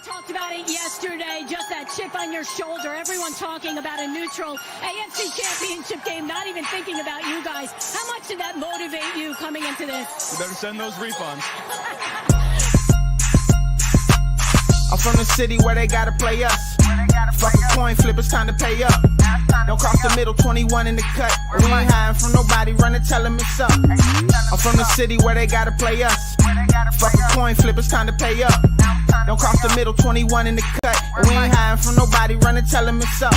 talked about it yesterday, just that chip on your shoulder. Everyone talking about a neutral AFC Championship game, not even thinking about you guys. How much did that motivate you coming into this? You better send those refunds. I'm from the city where they gotta play us. Fuck a coin flip, it's time to pay up. Don't cross the middle, 21 in the cut. We ain't hiding from nobody, run and tell them it's up. I'm from the city where they gotta play us. Fuck a coin flip, it's time to pay up. Don't cross the middle, 21 in the cut. We ain't hiding from nobody, run and tell them it's up.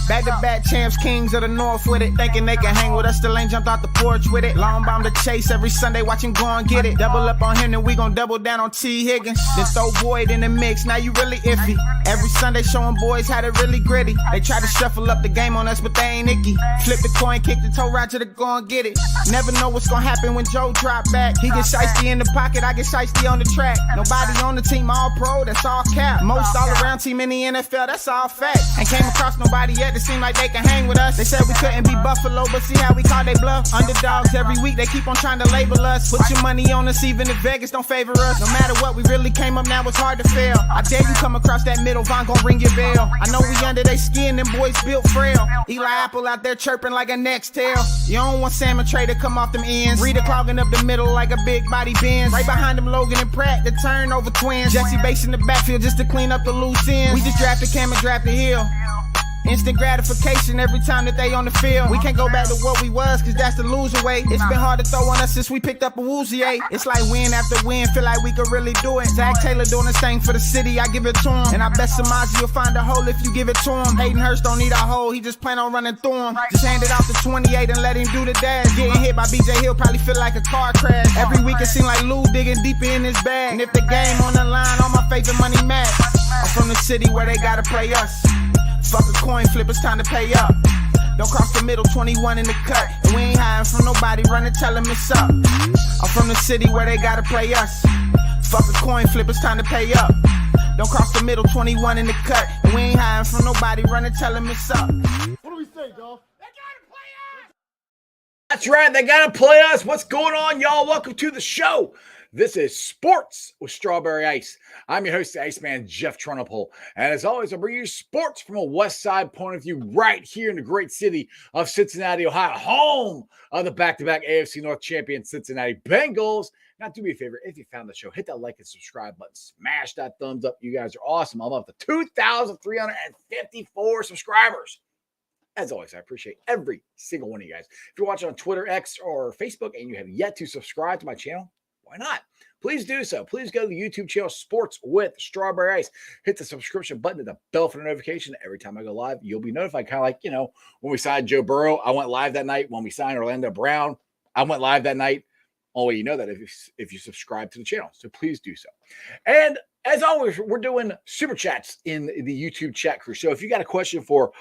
Back-to-back champs, kings of the north with it. Thinking they can hang with us, still ain't jumped out the porch with it. Long bomb to chase every Sunday, watch him go and get it. Double up on him, then we gon' double down on T. Higgins. Then throw Boyd in the mix, now you really iffy. Every Sunday showing boys how to really gritty. They try to shuffle up the game on us, but they ain't icky. Flip the coin, kick the toe right to the go and get it. Never know what's gonna happen when Joe drop back. He get shiesty in the pocket, I get shiesty on the track. Nobody on the team all pro, that's all cap. Most all around team in the NFL, that's all fact. Ain't came across nobody yet that seem like they can hang with us. They said we couldn't be Buffalo, but see how we call they bluff. Underdogs every week, they keep on trying to label us. Put your money on us, even if Vegas don't favor us. No matter what, we really came up, now it's hard to fail. I dare you come across that middle, Von gon' ring your bell. I know we under they skin, them boys built frail. Eli Apple out there chirping like a next tail. You don't want Salmon Trey to come off them ends. Rita clogging up the middle like a big body Benz. Right behind them Logan and Pratt, the turnover twins. Jesse Bates in the backfield just to clean up the loose ends. We just drafted Cam and drafted Hill. Instant gratification every time that they on the field. We can't go back to what we was, cause that's the loser way. It's been hard to throw on us since we picked up a Woozier. It's like win after win, feel like we could really do it. Zach Taylor doing his thing for the city, I give it to him. And I bet Samaji will find a hole if you give it to him. Hayden Hurst don't need a hole, he just plan on running through him. Just hand it off to 28 and let him do the dash. Getting hit by BJ Hill probably feel like a car crash. Every week it seem like Lou digging deeper in his bag. And if the game on the line, all my favorite money match. I'm from the city where they gotta play us. Fuck a coin flip, it's time to pay up. Don't cross the middle, 21 in the cut. And we ain't hiding from nobody, run and tell them it's up. I'm from the city where they gotta play us. Fuck a coin flip, it's time to pay up. Don't cross the middle, 21 in the cut. And we ain't hiding from nobody, run and tell them it's up. What do we say, dog? That's right, they gotta play us. What's going on, y'all? Welcome to the show. This is Sports with Strawberry Ice. I'm your host, the Iceman, Jeff Trunapole. And as always, I bring you sports from a West Side point of view right here in the great city of Cincinnati, Ohio, home of the back-to-back AFC North champion Cincinnati Bengals. Now, do me a favor, if you found the show, hit that like and subscribe button. Smash that thumbs up. You guys are awesome. I'm up to 2,354 subscribers. As always, I appreciate every single one of you guys. If you're watching on Twitter, X, or Facebook, and you have yet to subscribe to my channel, why not? Please do so. Please go to the YouTube channel Sports with Strawberry Ice. Hit the subscription button and the bell for the notification. Every time I go live, you'll be notified. Kind of like, when we signed Joe Burrow, I went live that night. When we signed Orlando Brown, I went live that night. Only you know that if you subscribe to the channel. So please do so. And as always, we're doing super chats in the YouTube chat crew. So if you got a question for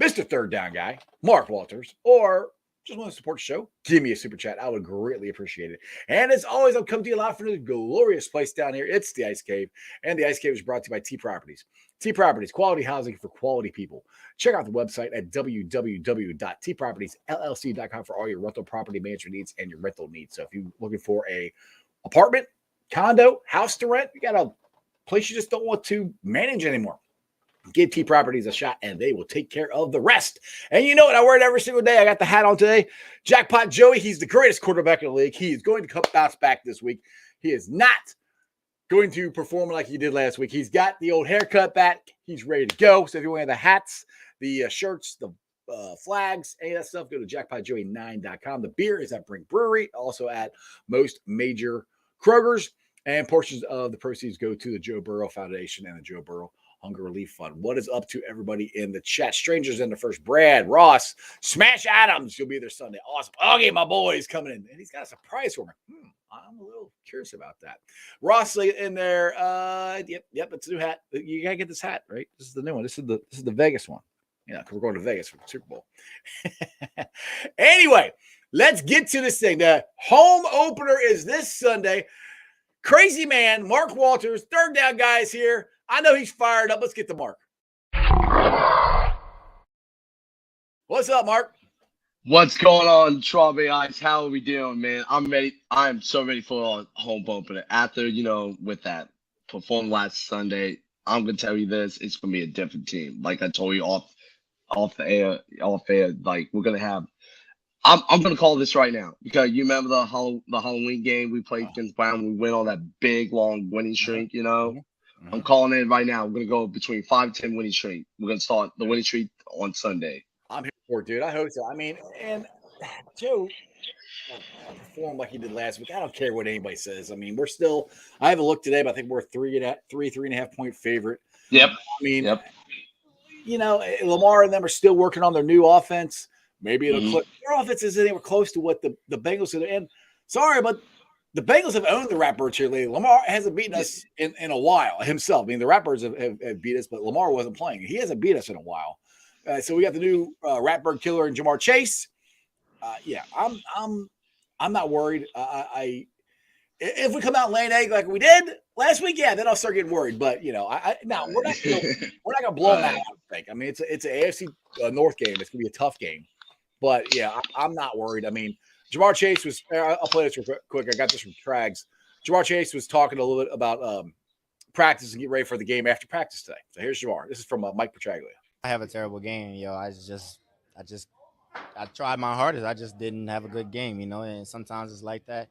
Mr. Third Down Guy, Mark Walters, or just want to support the show, give me a super chat. I would greatly appreciate it. And as always, I'll come to you live from the glorious place down here. It's the Ice Cave. And the Ice Cave is brought to you by T Properties. T Properties, quality housing for quality people. Check out the website at www.tpropertiesllc.com for all your rental property management needs and your rental needs. So if you're looking for a apartment, condo, house to rent, you got a place you just don't want to manage anymore, give T Properties a shot, and they will take care of the rest. And you know what? I wear it every single day. I got the hat on today. Jackpot Joey, he's the greatest quarterback in the league. He is going to come bounce back this week. He is not going to perform like he did last week. He's got the old haircut back. He's ready to go. So if you want the hats, the shirts, the flags, any of that stuff, go to jackpotjoey9.com. The beer is at Brink Brewery, also at most major Kroger's. And portions of the proceeds go to the Joe Burrow Foundation and the Joe Burrow Hunger Relief Fund. What is up to everybody in the chat? Strangers in the first. Brad, Ross, Smash Adams. You'll be there Sunday. Awesome. Okay, my boy is coming in. And he's got a surprise for me. I'm a little curious about that. Ross in there. Yep, it's a new hat. You got to get this hat, right? This is the new one. This is the Vegas one. Because we're going to Vegas for the Super Bowl. Anyway, let's get to this thing. The home opener is this Sunday. Crazy man, Mark Walters, Third Down Guy is here. I know he's fired up. Let's get to Mark. What's up, Mark? What's going on, Strawberry Ice? How are we doing, man? I'm ready. I'm so ready for a home opener. After, with that performed last Sunday, I'm gonna tell you this: it's gonna be a different team. Like I told you off the air. Like we're gonna have. I'm gonna call this right now because you remember the Halloween game we played against Brown. We went on that big long winning streak. I'm calling it right now. We're gonna go between 5 and 10 winning streak. We're gonna start the winning streak on Sunday. I'm here for it, dude. I hope so. I mean, and Joe performed like he did last week. I don't care what anybody says. I mean, we're still. I haven't looked today, but I think we're 3.5 point favorite. Yep. I mean, Lamar and them are still working on their new offense. Maybe it'll click. Their offense isn't anywhere close to what the Bengals are. And sorry, but the Bengals have owned the Ratbirds here lately. Lamar hasn't beaten us in a while himself. I mean, the Ratbirds have beat us, but Lamar wasn't playing. He hasn't beat us in a while. So we got the new Ratbird killer in Jamar Chase. I'm not worried. If we come out laying egg like we did last week, then I'll start getting worried. But we're not gonna blow them out. I don't think. I mean, it's an AFC North game. It's gonna be a tough game. But I'm not worried. I mean, Jamar Chase was. I'll play this real quick. I got this from Trags. Jamar Chase was talking a little bit about practice and get ready for the game after practice today. So here's Jamar. This is from Mike Petraglia. I have a terrible game, yo. I tried my hardest. I just didn't have a good game, and sometimes it's like that.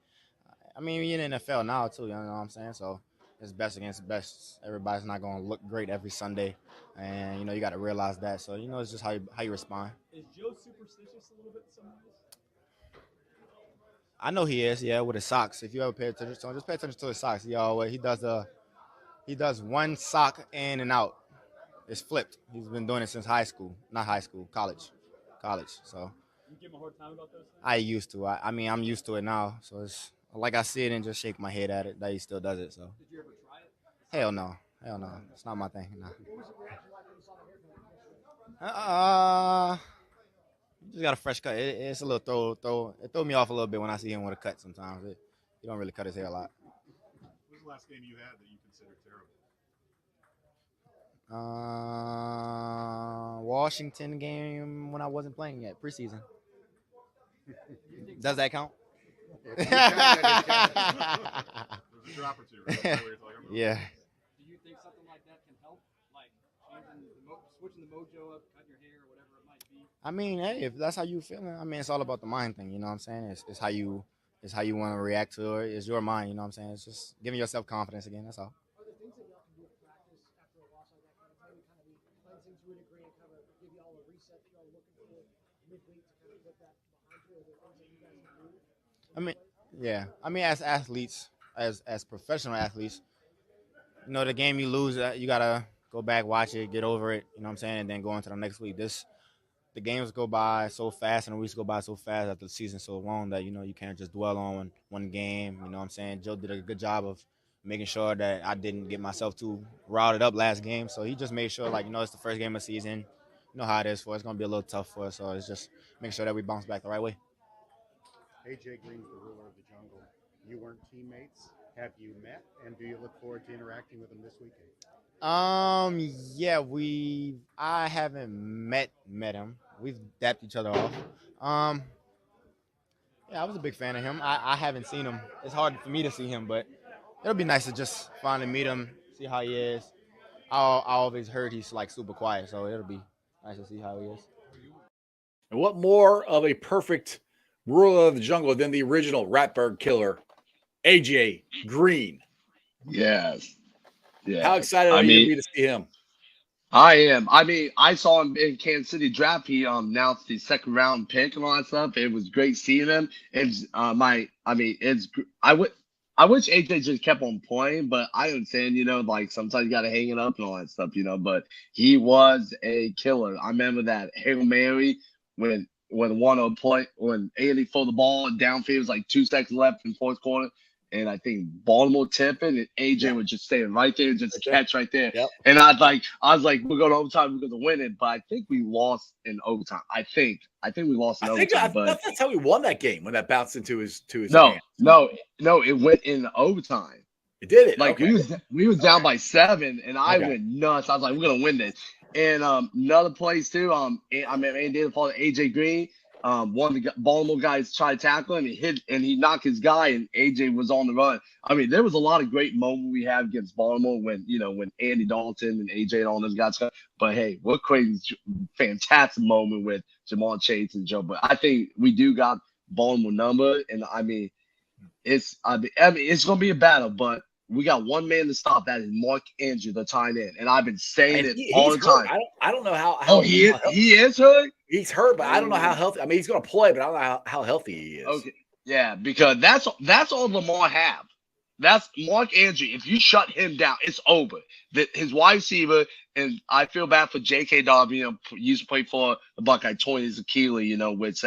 I mean, we're in the NFL now, too, you know what I'm saying? So it's best against best. Everybody's not going to look great every Sunday, and, you got to realize that. So, it's just how you respond. Is Joe superstitious a little bit sometimes? I know he is, with his socks. If you ever pay attention to him, just pay attention to his socks. He does one sock in and out. It's flipped. He's been doing it since college. So You give him a hard time about those things? I used to. I'm used to it now. So it's like I see it and just shake my head at it that he still does it. So. Did you ever try it? Hell no. It's not my thing. No. What was your reaction like when you saw the haircut? You just got a fresh cut. It's a little throw. It throw me off a little bit when I see him with a cut sometimes. He don't really cut his hair a lot. What was the last game you had that you considered terrible? Washington game when I wasn't playing yet, preseason. Does that count? There's a drop or two, right? Yeah. Do you think something like that can help? Like switching the mojo up, cutting your hair, or whatever it might be? I mean, hey, if that's how you feeling, it's all about the mind thing, you know what I'm saying? It's how you want to react to it. It's your mind, you know what I'm saying? It's just giving yourself confidence again, that's all. Are there things that y'all can do at practice after a loss like that? Kind of maybe cleanse into a degree and kind of give y'all a reset that y'all are looking for midweek to kind of put that behind you? Are there things that you guys can do? As athletes, as professional athletes, the game you lose, you gotta go back, watch it, get over it, you know what I'm saying, and then go into the next week. The games go by so fast and the weeks go by so fast after the season's so long that you can't just dwell on one game. You know what I'm saying? Joe did a good job of making sure that I didn't get myself too routed up last game. So he just made sure, it's the first game of the season. You know how it is for us. It's going to be a little tough for us. So it's just make sure that we bounce back the right way. AJ Green's the ruler of the jungle. You weren't teammates. Have you met? And do you look forward to interacting with him this weekend? I haven't met him. We've dapped each other off. I was a big fan of him. I haven't seen him. It's hard for me to see him, but it'll be nice to just finally meet him, see how he is. I always heard he's super quiet, so it'll be nice to see how he is. And what more of a perfect ruler of the jungle than the original Ratbird killer, AJ Green? Yes. Yeah. How excited are you to be to see him? I am. I saw him in Kansas City draft. He announced the second round pick and all that stuff. It was great seeing him. I wish AJ just kept on playing, but I understand, sometimes you gotta hang it up and all that stuff, but he was a killer. I remember that Hail Mary when Andy threw the ball downfield, it was 2 seconds left in fourth quarter. And I think Baltimore tipping, and AJ would just stay right there, just catch right there. Yep. And I was like, we're going to overtime, we're going to win it. But I think we lost in overtime. I think we lost in overtime. But that's how we won that game when that bounced into his hands. No, it went in overtime. It did it. We was down by 7, and I went nuts. I was like, we're going to win this. And another place too. Andy did follow AJ Green. one of the Baltimore guys tried to tackle him, and he knocked his guy, and AJ was on the run. I mean, there was a lot of great moments we have against Baltimore when Andy Dalton and AJ and all those guys. But hey, what crazy, fantastic moment with Jamal Chase and Joe. But I think we do got Baltimore number, and I mean, it's gonna be a battle, but we got one man to stop. That is Mark Andrews, the tight end, and I've been saying And it all the time. I don't know how. Oh, he is hurt. He's hurt, but I don't know how healthy. I mean, he's going to play, but I don't know how healthy he is. Okay, yeah, because that's all Lamar have. That's Mark Andrews. If you shut him down, it's over. His wide receiver, and I feel bad for J.K. Dobbins. Used to play for the Buckeye, torn his Achilles. Which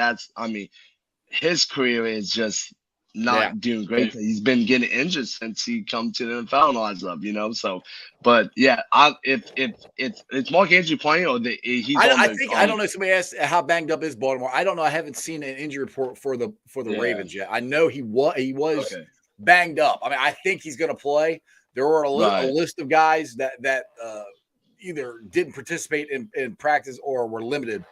his career is just not doing great. He's been getting injured since he come to the NFL and all that stuff. So, but yeah, if it's Mark Andrews playing or he's. I don't know. Somebody asked how banged up is Baltimore. I don't know. I haven't seen an injury report for the Ravens yet. I know he was banged up. I mean, I think he's going to play. There were a list of guys that either didn't participate in practice or were limited.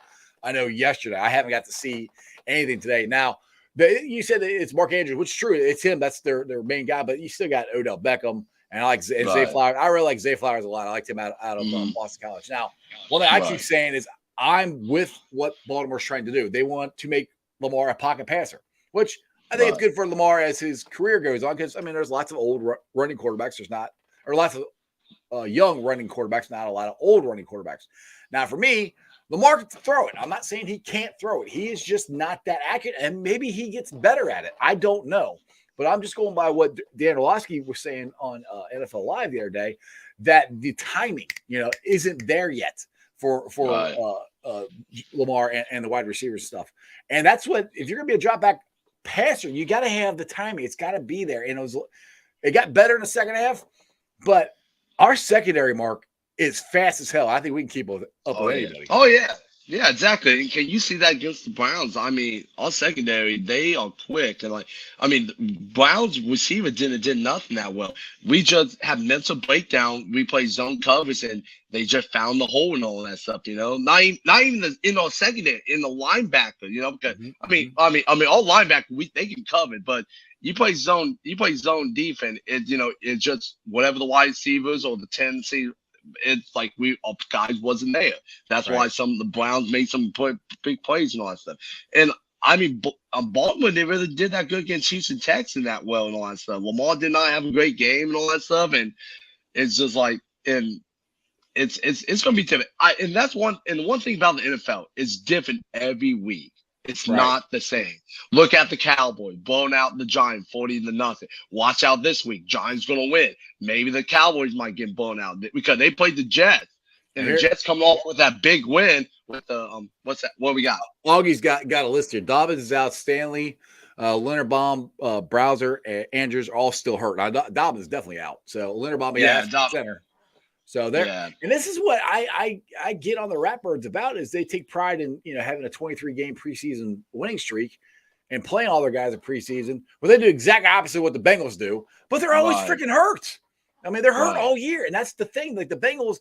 I know yesterday. I haven't got to see anything today. Now. You said that it's Mark Andrews, which is true. It's him. That's their main guy. But you still got Odell Beckham and I like Zay Flowers. I really like Zay Flowers a lot. I liked him out of Boston College. Now, one thing I keep saying is I'm with what Baltimore's trying to do. They want to make Lamar a pocket passer, which I think it's good for Lamar as his career goes on. Because there's lots of old running quarterbacks. Lots of young running quarterbacks. Not a lot of old running quarterbacks. Now, for me. Lamar can throw it. I'm not saying he can't throw it. He is just not that accurate, and maybe he gets better at it. I don't know. But I'm just going by what Dan Orlovsky was saying on NFL Live the other day, that the timing, isn't there yet for Lamar and the wide receiver stuff. And that's what, if you're going to be a drop back passer, you got to have the timing. It's got to be there. And it got better in the second half, but our secondary, Mark, is fast as hell. I think we can keep up with anybody. Oh, yeah. Yeah, exactly. And can you see that against the Browns? I mean, our secondary, they are quick. And Browns receiver did nothing that well. We just have mental breakdown. We play zone coverage, and they just found the hole and all that stuff, Not even in our secondary, in the linebacker, because I mean, all linebackers, they can cover, but you play zone defense, it's just whatever the wide receivers or the tendency. It's like our guys wasn't there. That's why some of the Browns made some big plays and all that stuff. And Baltimore, they really did that good against Chiefs and Texans that well and all that stuff. Lamar did not have a great game and all that stuff, and it's just and it's gonna be different. And that's one thing about the NFL, it's different every week. It's not the same. Look at the Cowboys blowing out the Giants 40-0. Watch out this week. Giants gonna win. Maybe the Cowboys might get blown out because they played the Jets, and the Jets coming off with that big win with the what's that? What we got? Augie's got a list here. Dobbins is out. Stanley, Leonard Baum, Browser, and Andrews are all still hurt. Now Dobbins is definitely out. So Leonard Baum, center. So there, and this is what I get on the Ratbirds about is they take pride in having a 23-game preseason winning streak and playing all their guys in preseason. Well, they do exactly opposite of what the Bengals do, but they're always freaking hurt. I mean, they're hurt all year, and that's the thing. Like the Bengals,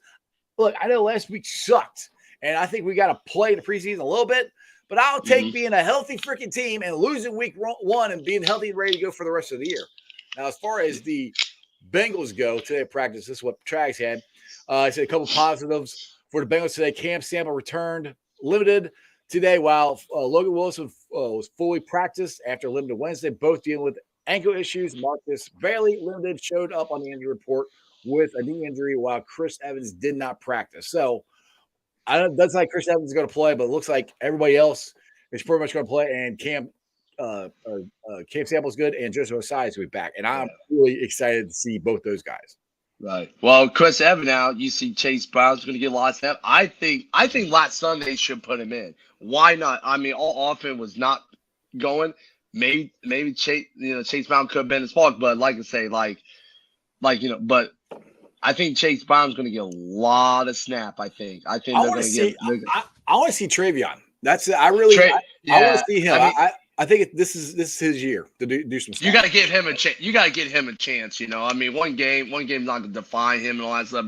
look, I know last week sucked, and I think we got to play the preseason a little bit. But I'll take being a healthy freaking team and losing week one and being healthy and ready to go for the rest of the year. Now, as far as the Bengals go today at practice, this is what Trags had. I said a couple positives for the Bengals today. Cam Sample returned limited today, while Logan Wilson was fully practiced after limited Wednesday, both dealing with ankle issues. Marcus Bailey, limited, showed up on the injury report with a knee injury, while Chris Evans did not practice. So that's like Chris Evans is going to play, but it looks like everybody else is pretty much going to play. And Cam Sample's good, and Joseph Osai will be back. And I'm really excited to see both those guys. Right. Well, Chris Evans now, you see Chase Brown's going to get a lot of snaps. I think last Sunday should put him in. Why not? I mean, all offense was not going. Maybe Chase Brown could have been a spark, but like I say, but I think Chase Brown's going to get a lot of snap. I think they're going to get. I want to see Travion. That's it. I want to see him. I think this is his year to do some stuff. You got to give him a chance. You got to give him a chance. I mean, one game's not going to define him and all that stuff.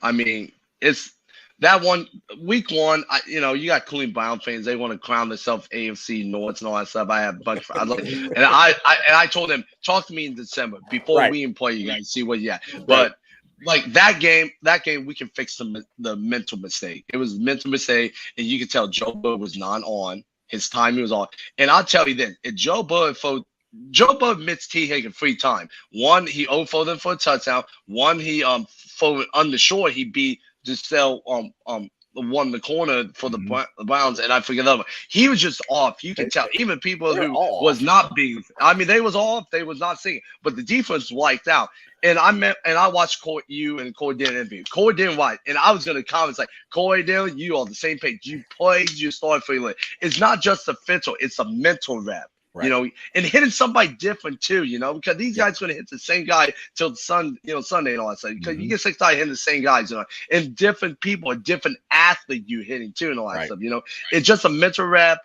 I mean, it's that one week one, you got Cleveland Brown fans. They want to crown themselves AFC North and all that stuff. I have a bunch. I told them, talk to me in December before Right. we even play you guys. See what you got. Right. But like that game we can fix the mental mistake. It was a mental mistake, and you could tell Joe Burrow was not on. His timing was on. And I'll tell you this: if Joe Burrow admits T. Higgins 3 times. One, he 0-4 them for a touchdown. One, he forward undershort, he beat Giselle won the corner for the Browns, and I forget the other one. He was just off. You can tell. Even people who was not being, I mean, they was off. They was not singing, but the defense wiped out. And I watched you and Corey Dillon interview. Corey Dillon white, and I was gonna comment like, Corey Dillon, you on the same page. You played, you started for your. It's not just a physical, it's a mental rep. Right. And hitting somebody different too, because these guys going to hit the same guy till the Sunday and all that stuff. Because you get 6 guys hitting the same guys, and different people, a different athlete you hitting too, and all that stuff. It's just a mental rep,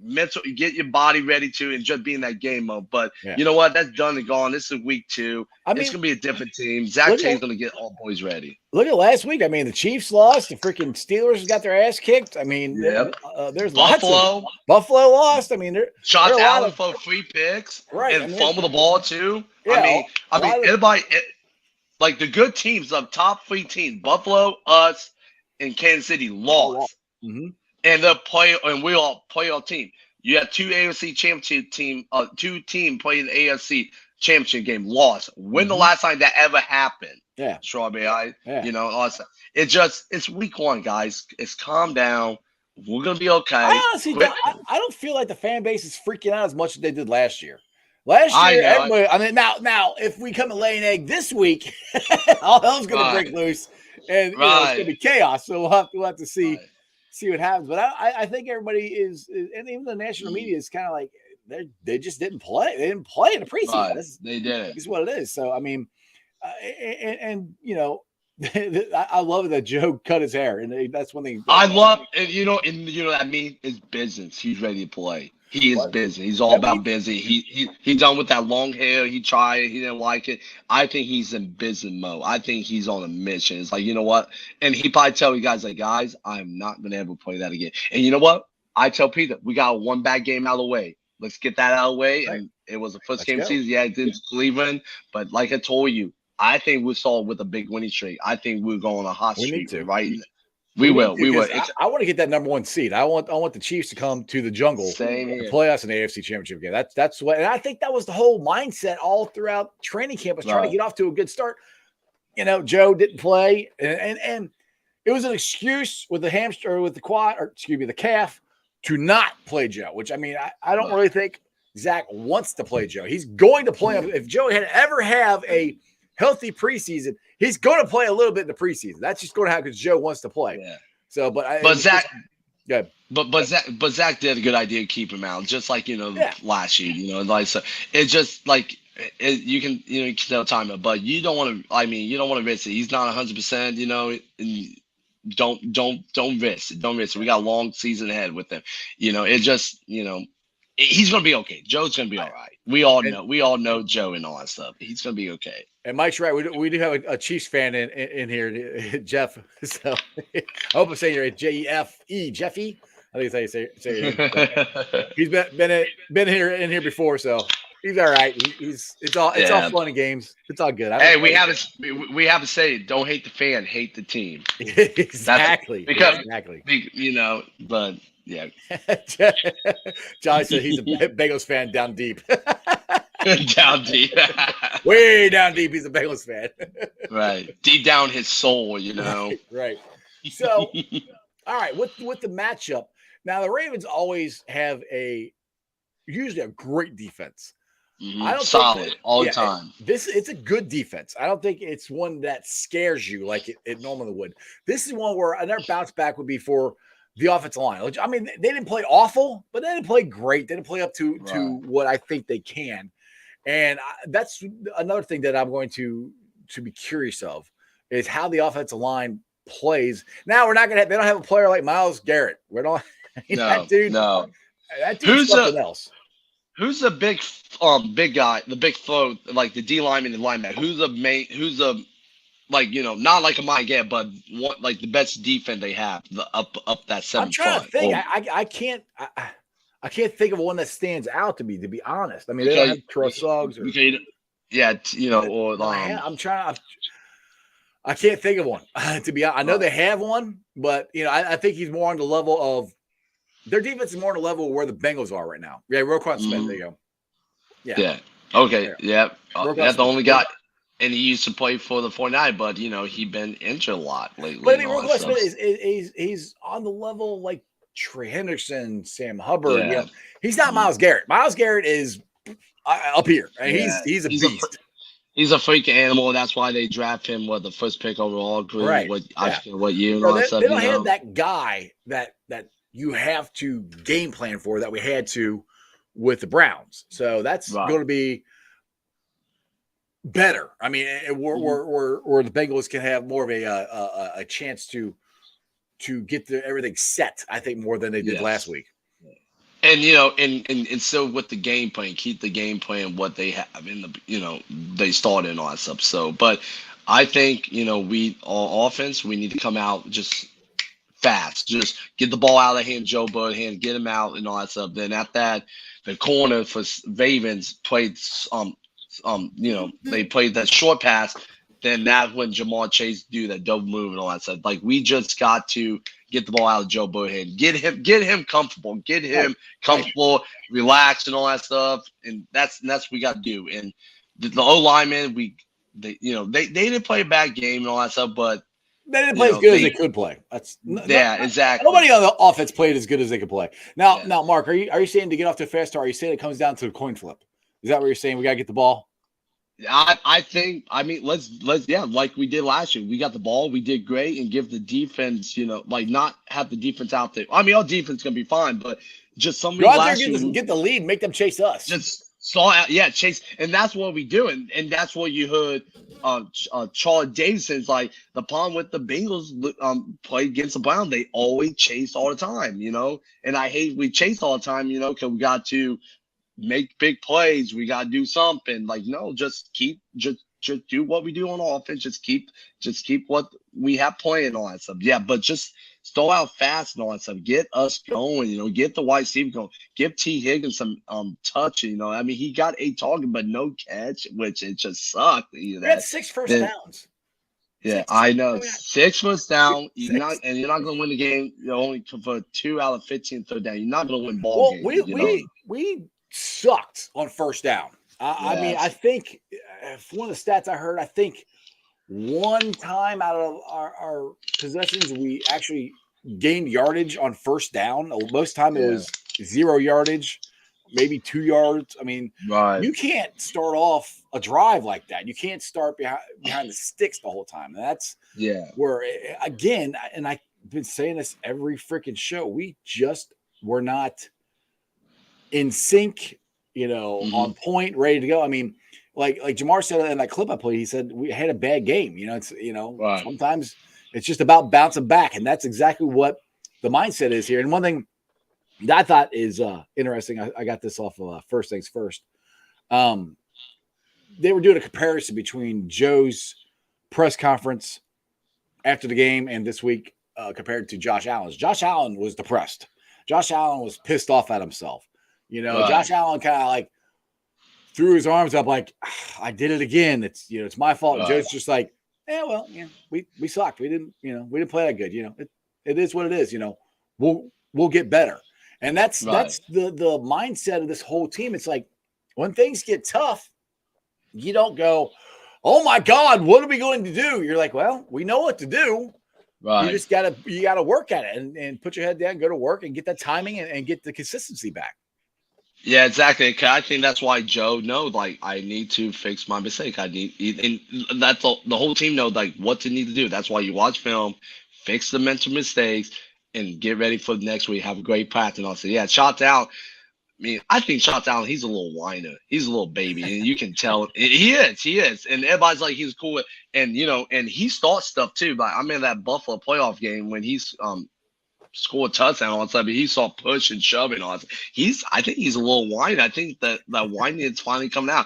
you get your body ready to, and just be in that game mode. But you know what? That's done and gone. This is week 2. It's going to be a different team. Zach Taylor's going to get all boys ready. Look at last week. I mean, the Chiefs lost. The freaking Steelers got their ass kicked. I mean, there's Buffalo lost. I mean, Josh Allen for 3 picks, and fumble the ball too. Yeah, I mean, everybody, like the good teams, the top 3 teams, Buffalo, us, and Kansas City lost. Mm-hmm. And we all playoff team. You have 2 AFC championship team, 2 team playing the AFC championship game, lost. When the last time that ever happened? Yeah, Strawberry Eye. Also, it's week 1, guys. It's calm down. We're gonna be okay. I honestly don't feel like the fan base is freaking out as much as they did last year. Last year, everybody. I mean, now if we come and lay an egg this week, all hell's gonna break loose, and it's gonna be chaos. So we'll have to see. See what happens, but I think everybody is, and even the national media is kind of like they just didn't play. They didn't play in the preseason. They did it. It's what it is. So I mean, I love that Joe cut his hair, and that's one thing. I love, and that means it's business. He's ready to play. He is busy. He's all about busy. He's done with that long hair. He tried it. He didn't like it. I think he's in business mode. I think he's on a mission. It's like, you know what? And he probably tell you guys, like, guys, I'm not going to ever play that again. And you know what? I tell Peter, we got 1 bad game out of the way. Let's get that out of the way. Right. And it was the first game of the season. Yeah, it did Cleveland. But like I told you, I think we saw with a big winning streak. I think we're going on a hot streak right now. We will. I want to get that number 1 seed. I want the Chiefs to come to the jungle and play us in the AFC Championship game. That's what, and I think that was the whole mindset all throughout training camp, was trying to get off to a good start. Joe didn't play, and it was an excuse with the hamstring or with the quad, or excuse me, the calf, to not play Joe. Which I mean, I don't really think Zach wants to play Joe. He's going to play him. If Joe had ever have a healthy preseason, he's going to play a little bit in the preseason. That's just going to happen because Joe wants to play. Yeah. So, but Zach, but Zach did a good idea to keep him out, just like last year. Like so, it's just like you can tell time it, but you don't want to. I mean, you don't want to risk it. He's not 100%. Don't risk it. Don't risk it. We got a long season ahead with him. It just he's going to be okay. Joe's going to be all right. We all know Joe and all that stuff. He's going to be okay. And Mike's right. We do have a Chiefs fan in here, Jeff. So I hope I'm saying you're Jefe, Jeffy. I think that's how you say it. He's been here before, so he's all right. It's all fun and games. It's all good. Hey, we have to say, don't hate the fan, hate the team. Exactly. Exactly. But yeah. Johnny said he's a Bengals fan down deep. Down deep. Way down deep, he's a Bengals fan. Right. Deep down his soul, Right. So, all right, with the matchup. Now, the Ravens always have usually a great defense. Mm-hmm. I don't solid all the time. It's a good defense. I don't think it's one that scares you like it normally would. This is one where another bounce back would be for the offensive line. Which, I mean, they didn't play awful, but they didn't play great. They didn't play up to what I think they can. And that's another thing that I'm going to be curious of is how the offensive line plays. Now they don't have a player like Myles Garrett. That dude. That dude's something else. Who's the big guy, the big throw, like the D lineman and linebacker? Who's the not like a Mike Gant, but like the best defense they have, up that I'm 7 trying to front. think. Or, I can't think of one that stands out to me. To be honest, I mean they don't because, have Terrell Suggs or yeah, or I'm trying. I can't think of one. To be honest, I know they have one, but I think he's more on the level of their defense is more on the level of where the Bengals are right now. Yeah, Roquan Smith. There you go. Yeah. Okay. There. Yeah. Roquan That's the Smith. only guy. And he used to play for the 49, but he been injured a lot lately. But I mean, and all that Roquan stuff. Smith he's on the level of, like Trey Henderson, Sam Hubbard. Yeah. He's not Myles Garrett. Myles Garrett is up here. And Yeah. he's a beast. He's a freak animal, and that's why they draft him with the first pick overall. Right. I forget what year and No, all that they stuff. don't have that guy that you have to game plan for that we had to with the Browns. So that's Right. going to be better. I mean, where the Bengals can have more of a chance to get everything set. I think more than they did last week. And and so with the game plan, keep the game plan what they have in the they started and all that stuff. So, but I think we all offense we need to come out just fast, just get the ball out of the hand, Joe Burrow hand, get him out and all that stuff. Then at that, the corner for Ravens played they played that short pass. Then that's when Jamar Chase do that double move and all that stuff. Like we just got to get the ball out of Joe Burrow hand, get him comfortable, relax and all that stuff. And that's what we got to do. And the O linemen, they didn't play a bad game and all that stuff, but they didn't play as good as they could play. Exactly. Nobody on the offense played as good as they could play. Now, Mark, are you saying to get off to a fast start? Are you saying it comes down to a coin flip? Is that what you're saying? We got to get the ball. I think let's like we did last year. We got the ball, we did great, and give the defense, not have the defense out there. I mean, our defense gonna be fine, but just somebody last year get the lead, make them chase us. Just chase, and that's what we do, and that's what you heard. Charles Davison's like the problem with the Bengals play against the Browns. They always chase all the time, and I hate we chase all the time, because we got to make big plays. We got to do something. Like, no, just do what we do on offense. Just keep what we have playing all that stuff. Yeah, but just start out fast and all that stuff. Get us going. Get the wide receiver going. Give T. Higgins some touch. I mean, he got 8 targets but no catch, which it just sucked. We had 6 first downs. Yeah, I know. 6 first down. You're not going to win the game. You only for 2 out of 15 third down. You're not going to win ball games. We sucked on first down. I mean, I think one of the stats I heard, I think one time out of our possessions, we actually gained yardage on first down. Most time it was 0 yardage, maybe 2 yards. I mean, you can't start off a drive like that. You can't start behind the sticks the whole time. And that's where, again, and I've been saying this every freaking show, we just were not in sync, on point, ready to go. I mean, like Jamar said in that clip I played, he said we had a bad game. Sometimes it's just about bouncing back, and that's exactly what the mindset is here. And one thing that I thought is interesting, I got this off of First Things First. They were doing a comparison between Joe's press conference after the game and this week compared to Josh Allen's. Josh Allen was depressed. Josh Allen was pissed off at himself. Josh Allen kind of like threw his arms up like, I did it again. It's, it's my fault. And Joe's just like, we sucked. We didn't play that good. It is what it is. We'll get better. And that's the mindset of this whole team. It's like when things get tough, you don't go, oh my God, what are we going to do? You're like, well, we know what to do. Right. You just gotta work at it and put your head down, go to work and get that timing and get the consistency back. Yeah, exactly. I think that's why Joe knows, like, I need to fix my mistake. And that's the whole team knows, like, what to need to do. That's why you watch film, fix the mental mistakes, and get ready for the next week. Have a great practice. And I'll say, shots out. I mean, I think shots out. He's a little whiner. He's a little baby, and you can tell he is. And everybody's like, he's cool. And and he starts stuff too. Like I'm in that Buffalo playoff game when he's scored a touchdown on something. He saw push and shoving on. I think he's a little whiny. I think that whining is finally coming out.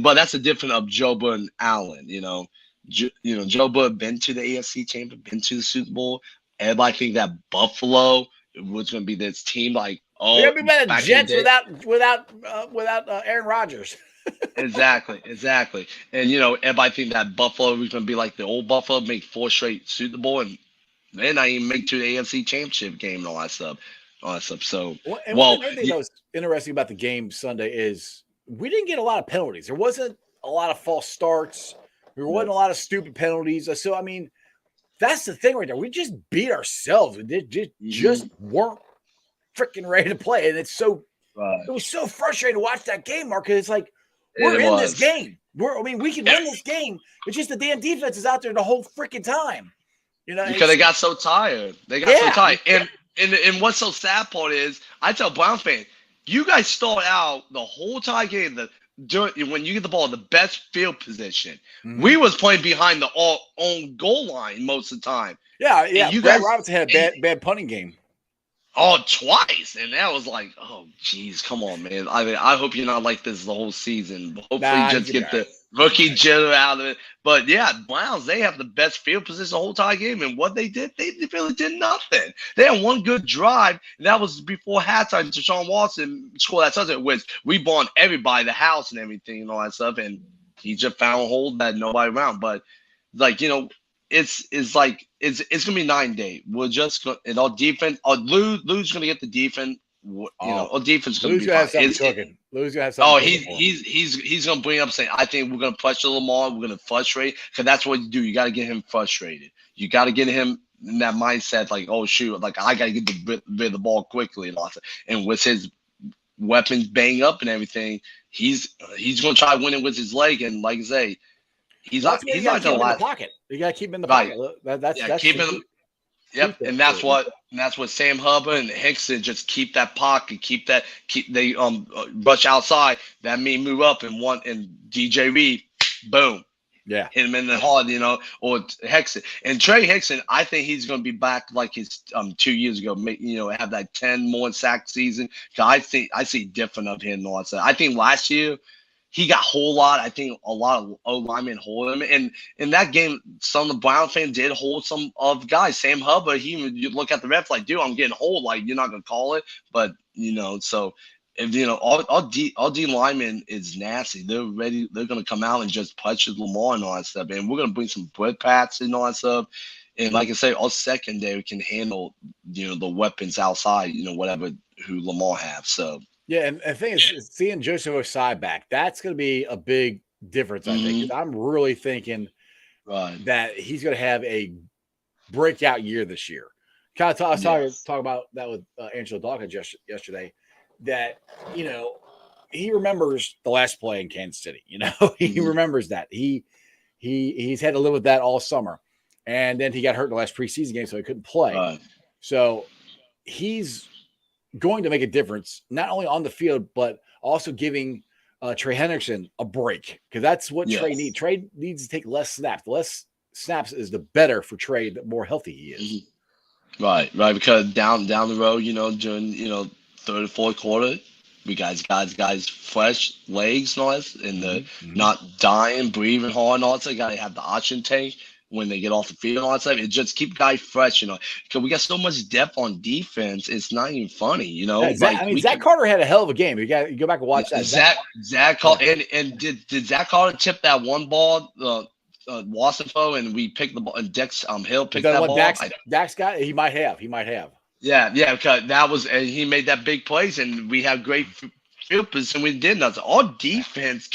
But that's a different of Joe and Allen, Joe Burrow been to the AFC Chamber, been to the Super Bowl. Everybody think that Buffalo was going to be this team like, They're gonna be better than back in the Jets day. without Aaron Rodgers. Exactly. And everybody think that Buffalo was going to be like the old Buffalo, make 4 straight Super Bowl, and they're not even make to the AFC Championship game and all that stuff. So, And one thing that was interesting about the game Sunday is we didn't get a lot of penalties. There wasn't a lot of false starts. There wasn't a lot of stupid penalties. So I mean, that's the thing right there. We just beat ourselves. We just weren't freaking ready to play, and it was so frustrating to watch that game, Mark. Because it's like we're in this game. We can win this game. It's just the damn defense is out there the whole freaking time. Because they got so tired. So tired. And what's so sad part is, I tell Brown fans, you guys start out the whole time game when you get the ball, the best field position. Mm-hmm. We was playing behind the own goal line most of the time. Yeah. You Brad Robinson had a bad punting game. Oh, twice. And that was like, oh, geez, come on, man. I hope you're not like this the whole season. Hopefully you just get the rookie jitter out of it. But, yeah, Browns, they have the best field position the whole entire game. And what they did, they really did nothing. They had one good drive, and that was before halftime. Deshaun Watson scored that touchdown, which we bought everybody, the house and everything and all that stuff. And he just found a hole that nobody around. But, it's gonna be 9-day. We're just gonna our defense. Lou's gonna get the defense. Our defense is gonna be fine. Lou's gonna have something. He's gonna bring up saying, I think we're gonna pressure Lamar. We're gonna frustrate, because that's what you do. You got to get him frustrated. You got to get him in that mindset, like, oh shoot, like I got to get rid of the ball quickly and all that. And with his weapons banged up and everything, he's gonna try winning with his leg. And like I say, he's not gonna lie. Pocket. You gotta keep him in the pocket. That's keep him. Yep, and that's what Sam Hubbard and Hickson just keep that pocket, keep they rush outside. That mean move up and DJ Reed, boom. Yeah. Hit him in the heart, or Hickson. And Trey Hickson, I think he's going to be back like his 2 years ago, have that 10 more sack season. I see different of him. I think last year he got a whole lot. I think a lot of O-linemen hold him. And in that game, some of the Brown fans did hold some of guys. Sam Hubbard, you look at the ref like, dude, I'm getting hold. Like, you're not going to call it. But, so if, our D lineman is nasty. They're ready. They're going to come out and just punch Lamar and all that stuff. And we're going to bring some bread pats and all that stuff. And like I say, our secondary can handle, the weapons outside, whatever who Lamar have. So. Yeah, and the thing is, seeing Joseph Osai back, that's going to be a big difference, I think. 'Cause I'm really thinking that he's going to have a breakout year this year. I was talking about that with Angelo Dawkins yesterday, that, he remembers the last play in Kansas City. He remembers that. He's had to live with that all summer. And then he got hurt in the last preseason game, so he couldn't play. So he's going to make a difference, not only on the field, but also giving Trey Hendrickson a break, because that's what Trey needs. Trey needs to take less snaps. The less snaps is the better for Trey, the more healthy he is. Right. Because down the road, during third or fourth quarter, we guys fresh legs and all that, and not dying, breathing hard and all that. So you got to have the oxygen tank when they get off the field and all that stuff. It just keep guys fresh, because we got so much depth on defense. It's not even funny, Yeah, Zach Carter had a hell of a game. You go back and watch that. Zach Carter, and did Zach Carter tip that one ball, Wassenfo, and we picked the ball, and Dex Hill picked that ball? Dax got it? He might have. Yeah, because that was, and he made that big plays, and we have great field position. We did nothing. Our defense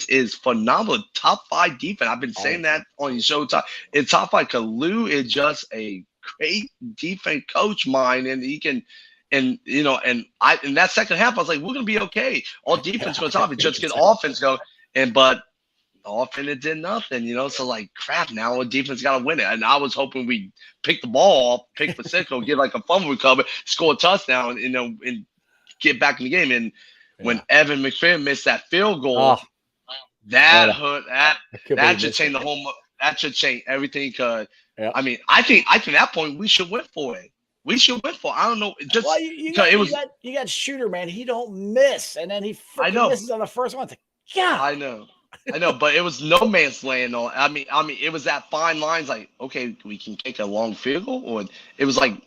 is phenomenal. Top 5 defense. I've been saying that on your show. It's top 5 because Lou is just a great defense coach mind, and he can, and in that second half, I was like, we're gonna be okay. Our defense goes off, and just get offense go, but offense it did nothing, So like, crap. Now our defense got to win it, and I was hoping we pick the ball off, pick Pacheco, get like a fumble recovery, score a touchdown, and get back in the game. And when Evan McPherson missed that field goal, that hurt. That should change the whole. That should change everything. Cause I mean, I think at that point we should win for it. I don't know. Just you got Shooter, man. He don't miss, and then he misses on the first one. Yeah, I know. I know, but it was no man's land. I mean, it was that fine lines. Like, okay, we can kick a long field goal, or it was like,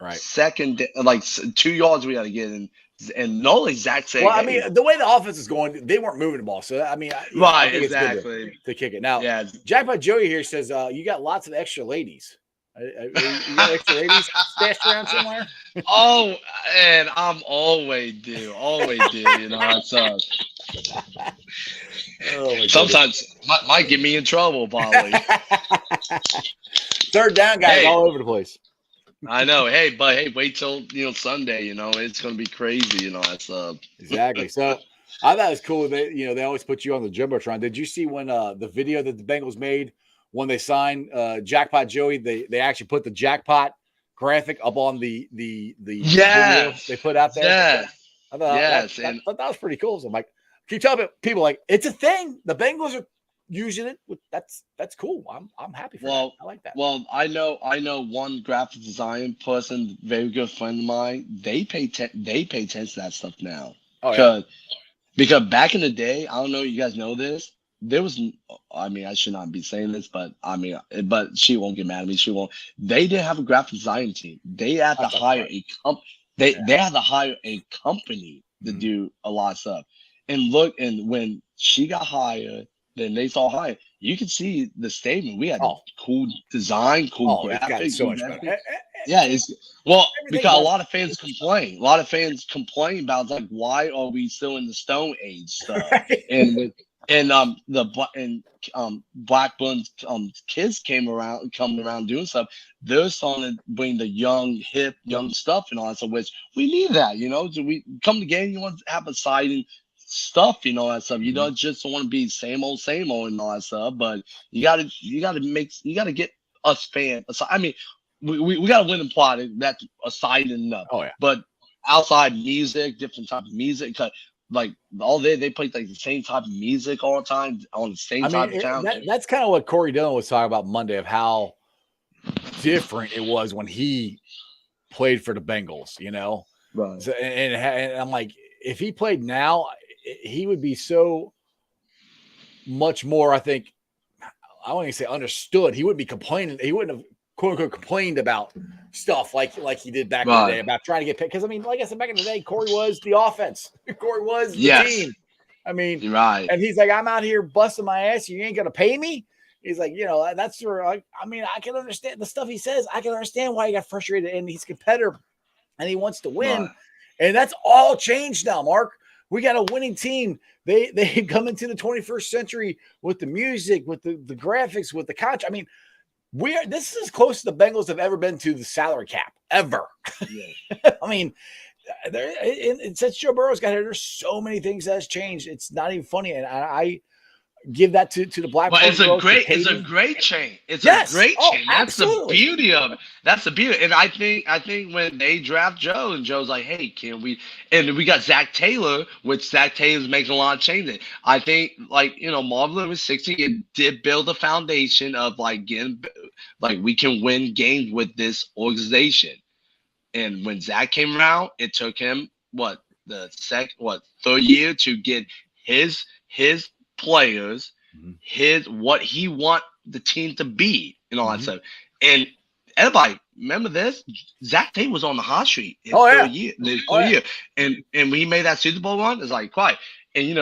Right. second, like 2 yards we got to get in, and no exact saying, Well, I hey, mean, the way the offense is going, they weren't moving the ball. So, I mean, I right, think it's good exactly, to kick it. Now, yeah. Jackpot Joey here says, you got lots of extra ladies. You got extra ladies stashed around somewhere? Oh, and I'm always do. It's Oh, my sometimes might get me in trouble, probably. Third down guys Hey. all over the place. I know. Hey, but hey, wait till Sunday. It's gonna be crazy. That's Exactly. So I thought it was cool. They always put you on the jumbotron. Did you see when the video that the Bengals made when they signed Jackpot Joey? They actually put the jackpot graphic up on the video they put out there. Yes. I thought that was pretty cool. So I'm like, keep telling people like it's a thing. The Bengals are using it. That's cool. I'm happy for that. I like that. Well, I know one graphic design person, very good friend of mine. They pay attention to that stuff now. Oh yeah. Because back in the day, I don't know, you guys know this. There was, I mean, I should not be saying this, but I mean, but she won't get mad at me. She won't. They didn't have a graphic design team. They had to hire They had to hire a company to do a lot of stuff. And look, and when she got hired, then they saw hire. You can see the statement. We had cool design, cool graphics. So much better. Yeah, because a lot of fans complain. A lot of fans complain about like, why are we still in the Stone Age stuff? And Blackburn's kids coming around doing stuff. They're starting to bring the young stuff and all that stuff, which we need that. Do we come to the game? You want to have exciting stuff, that stuff. You don't just want to be same old and all that stuff. But you gotta get us fans. I mean, we got to win the product that's aside enough. Oh yeah. But outside music, different type of music, like all they play like the same type of music all the time on the same type of channel. That's kind of what Corey Dillon was talking about Monday of how different it was when he played for the Bengals. Right. So, and I'm like, if he played now, he would be so much more. I think I won't even say understood. He wouldn't be complaining. He wouldn't have quote unquote complained about stuff like he did back in the day about trying to get picked. Because I mean, like I said, back in the day, Corey was the offense. Corey was the team. I mean, you're right. And he's like, I'm out here busting my ass. You ain't gonna pay me. He's like, that's where I mean, I can understand the stuff he says. I can understand why he got frustrated, and he's a competitor and he wants to win. Right. And that's all changed now, Mark. We got a winning team. They come into the 21st century with the music, with the graphics, with the contract. I mean, this is as close as the Bengals have ever been to the salary cap ever. Yeah. I mean, since Joe Burrow's got here, there's so many things that has changed. It's not even funny, and I give that to the Black. But it's a great change. It's a great change. That's the beauty of it. That's the beauty. And I think when they draft Joe and Joe's like, hey, can we? And we got Zach Taylor, which Zach Taylor's making a lot of changes. I think Marvin was 60. It did build a foundation of we can win games with this organization. And when Zach came around, it took him third year to get his players, what he want the team to be, and all that stuff. And everybody remember this: Zach Taylor was on the hot street in third year, and when he made that Super Bowl run, it's like quiet. And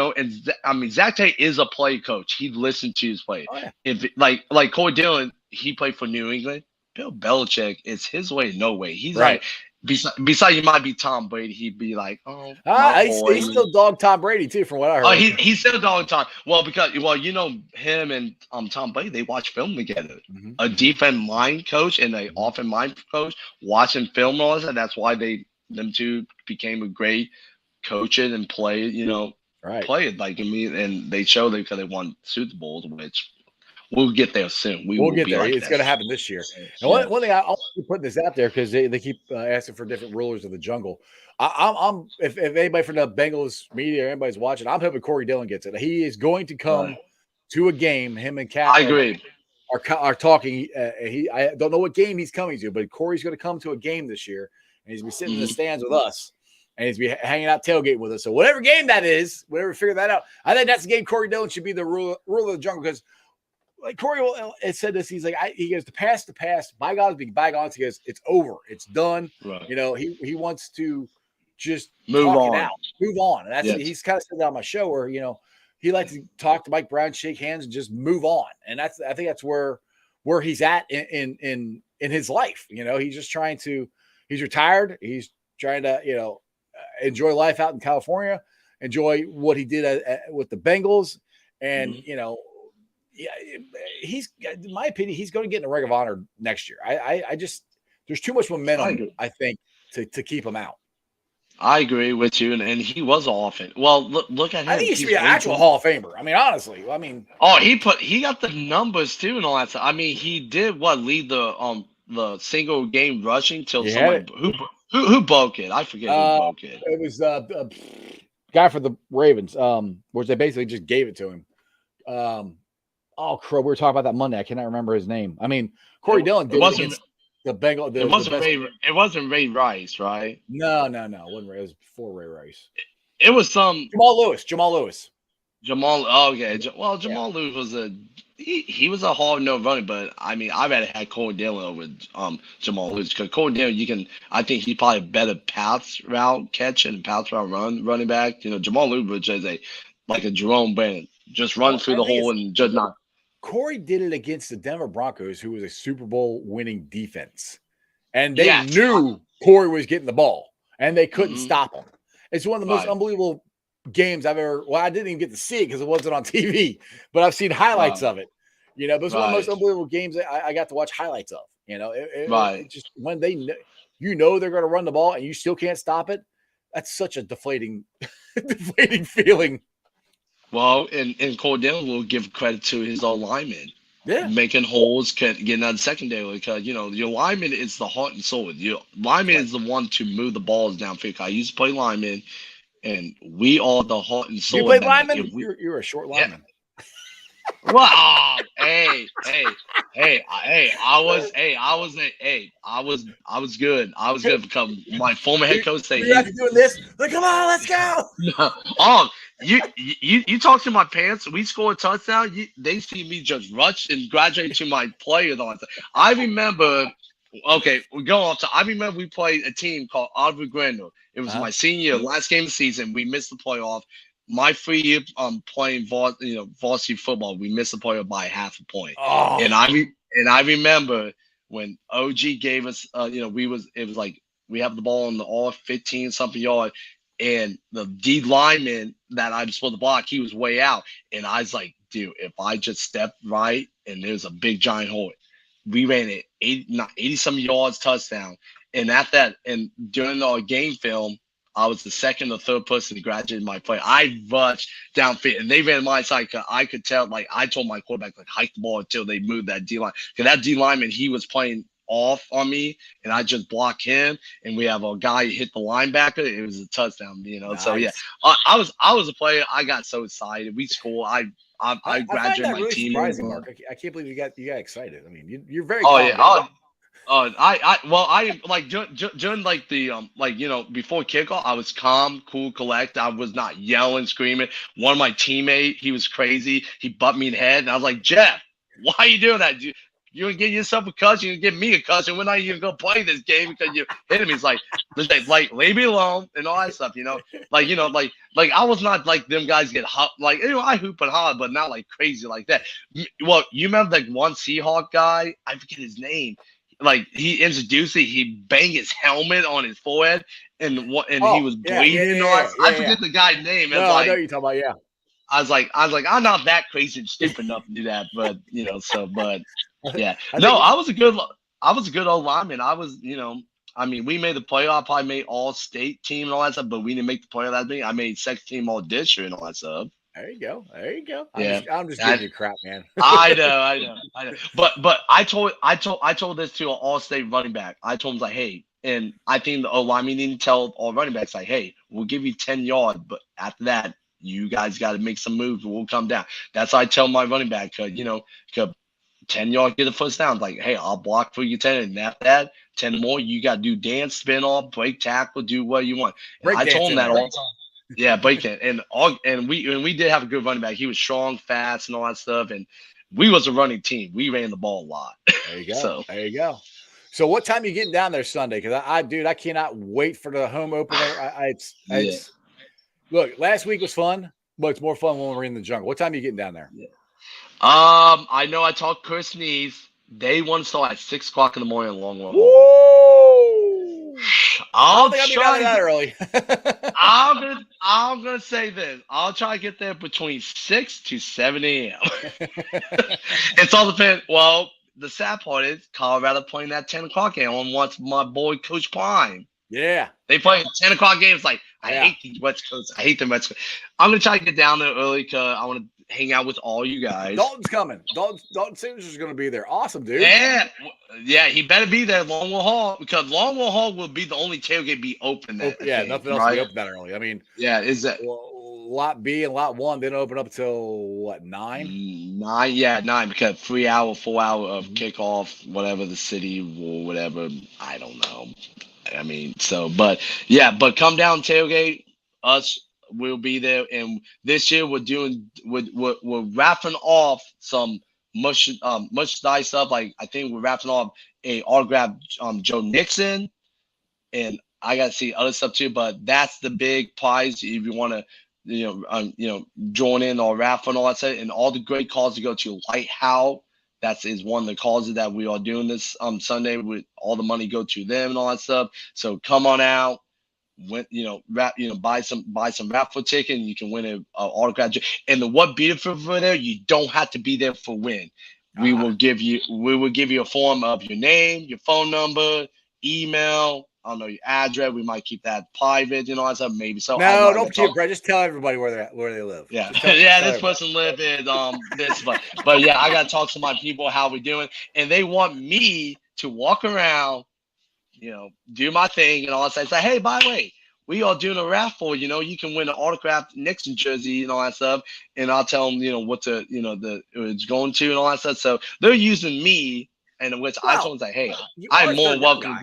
I mean, Zach Taylor is a play coach. He listened to his play. If like Corey Dillon, he played for New England. Bill Belichick, it's his way, no way. He's like, besides you might be Tom Brady, he'd be like, he's still dog Tom Brady too, from what I heard. Oh, he's still dog Tom. Well, because him and Tom Brady, they watch film together. A defense mind coach and an offense mind coach watching film and all that. That's why them two became a great coaches and play. Play it like and they show because they won Super Bowls, which. We'll get there soon. We'll get there. It's going to happen this year. And one thing I want to put this out there because they keep asking for different rulers of the jungle. I'm if anybody from the Bengals media or anybody's watching, I'm hoping Corey Dillon gets it. He is going to come to a game. Him and Cat. I agree. Are talking. I don't know what game he's coming to, but Corey's going to come to a game this year, and he's going to be sitting in the stands with us. and he's be hanging out tailgating with us. So whatever game that is, whatever, figure that out. I think that's the game Corey Dillon should be the ruler of the jungle, because like Corey has said this, he's like, he goes, the past, bygones be bygones. He goes, it's over, it's done. Right. You know, he wants to just Move talk on. it out, move on. And that's Yes. he's kind of said that on my show, where he likes to talk to Mike Brown, shake hands, and just move on. And I think that's where he's at in his life. He's just trying to. He's retired. He's trying to enjoy life out in California, enjoy what he did with the Bengals, and he's, in my opinion, he's going to get in the Ring of Honor next year. I just, there's too much momentum, I think, to keep him out. I agree with you, and he was an offense. Well, look at him. I think he should be an actual Hall of Famer. I mean, honestly, he got the numbers too and all that stuff. I mean, he did lead the single game rushing till someone who broke it. I forget who broke it. It was the guy for the Ravens, which they basically just gave it to him. We were talking about that Monday. I cannot remember his name. I mean, Corey Dillon did it against the Bengals. It wasn't Ray Rice, right? No. It wasn't Ray. It was before Ray Rice. It was some Jamal Lewis. Okay. Well, Jamal Lewis was he was a hard no running, but I mean, I'd rather had Corey Dillon over Jamal Lewis, because Corey Dillon, I think he's probably a better pass route catch and pass route running back. Jamal Lewis was just like a Jerome Bennett, just run through the hole and just not. Corey did it against the Denver Broncos, who was a Super Bowl winning defense. And they knew Corey was getting the ball, and they couldn't stop him. It's one of the most unbelievable games I've ever – I didn't even get to see it because it wasn't on TV, but I've seen highlights of it. But it's one of the most unbelievable games that I got to watch highlights of. It just when they know they're going to run the ball and you still can't stop it, that's such a deflating feeling. Well, and Cordell will give credit to his own lineman. Yeah. Making holes, getting out secondary, because, your lineman is the heart and soul. Your lineman is the one to move the balls downfield. I used to play lineman, and we are the heart and soul. You played lineman? You're a short lineman. Well, I was good. I was good because my former head coach said, "You're doing this. Like, come on, let's go." You talk to my parents. We score a touchdown. They see me just rush and graduate to my players on. I remember. Okay, we're going on to. I remember we played a team called Aubrey Grendel. It was my senior year, last game of the season. We missed the playoff. My free year playing varsity football, we missed the playoff by half a point. Oh. And I remember when OG gave us it was like we have the ball on the all 15 something yard, and the D lineman that I'm supposed to block, he was way out. And I was like, dude, if I just step right and there's a big giant hole, we ran it 80 some yards touchdown. And and during our game film, I was the second or third person to graduate my play. I rushed downfield, and they ran my side. I could tell, like, I told my quarterback, like, hike the ball until they moved that D line. Because that D lineman, he was playing off on me, and I just blocked him. And we have a guy hit the linebacker. It was a touchdown, Nice. So yeah, I was a player. I got so excited. We scored. I graduated my really team. Surprising, Mark. I can't believe you got excited. I mean, you're very. I like during like the before kickoff, I was calm, cool, collect. I was not yelling, screaming. One of my teammates, he was crazy. He butt me in the head, and I was like, Jeff, why are you doing that? You're gonna get yourself a concussion, you're gonna give me a concussion. We're not even gonna play this game because you hit me. It's like leave me alone and all that stuff, Like I was not like them guys get hot, like I hoop and holler, but not like crazy like that. Well, you remember that one Seahawk guy? I forget his name. Like he introduced it, he banged his helmet on his forehead, and he was bleeding. I forget the guy's name. No, I know you're talking about. Yeah, I was like, I'm not that crazy and stupid enough to do that, but yeah. I was a good old lineman. I was, we made the playoff. I probably made all state team and all that stuff, but we didn't make the playoff that big. I made second team all district and all that stuff. There you go. Yeah. I'm just giving you crap, man. I know. But I told this to an all-state running back. I told him, like, hey, and I think the lineman need to tell all running backs, like, hey, we'll give you 10 yards, but after that, you guys got to make some moves. We'll come down. That's how I tell my running back, because 10 yards, get a first down. Like, hey, I'll block for you 10, and after that, 10 more, you got to do dance, spin off, break tackle, do what you want. And Break I told him dancing that there. all the time. Yeah, break it. And we did have a good running back. He was strong, fast, and all that stuff. And we was a running team. We ran the ball a lot. There you go. So There you go. So what time are you getting down there Sunday? Because I cannot wait for the home opener. It's look, last week was fun, but it's more fun when we're in the jungle. What time are you getting down there? I know I talked Chris Neese. They want to start at 6 o'clock in the morning in Longwood Hall. Woo! I I'll don't think I'll be down there that early. I'm gonna say this. I'll try to get there between 6 to 7 a.m. It's all depends. Well, the sad part is Colorado playing that 10 o'clock game on what's my boy Coach Prime. Yeah. They play 10 o'clock games. Like, I Yeah. hate the West Coast. I hate the West Coast. I'm going to try to get down there early because I want to hang out with all you guys. Dalton's coming. Dalton Simmons is going to be there. Awesome, dude. Yeah, he better be there at Longwood Hall because Longwood Hall will be the only tailgate be open. Nothing else will be open that early. I mean, yeah, is that lot B and lot 1 didn't open up until what, 9? 9? Yeah, 9 because 4 hour of kickoff, whatever the city or whatever. I don't know. I mean, but come down tailgate. Us will be there, and this year we're wrapping off some much dice stuff. Like I think we're wrapping off a autograph Joe Nixon, and I gotta see other stuff too. But that's the big prize if you want to join in or raffle and all that stuff. And all the great calls to go to Lighthouse. That is one of the causes that we are doing this Sunday with all the money go to them and all that stuff. So come on out, buy some raffle ticket and you can win an autograph. And what beautiful for there, you don't have to be there for win. We will give you a form of your name, your phone number, email. I don't know your address. We might keep that private, all that stuff. Maybe so. No, don't keep it, Brett. Just tell everybody where they live. Yeah, this person live in this, but yeah, I gotta talk to my people how we doing, and they want me to walk around, do my thing and all that stuff. Say, hey, by the way, we are doing a raffle. You can win an autographed Nixon jersey and all that stuff, and I'll tell them, what it's going to and all that stuff. So they're using me, and which I told them, like, hey, I'm more welcome.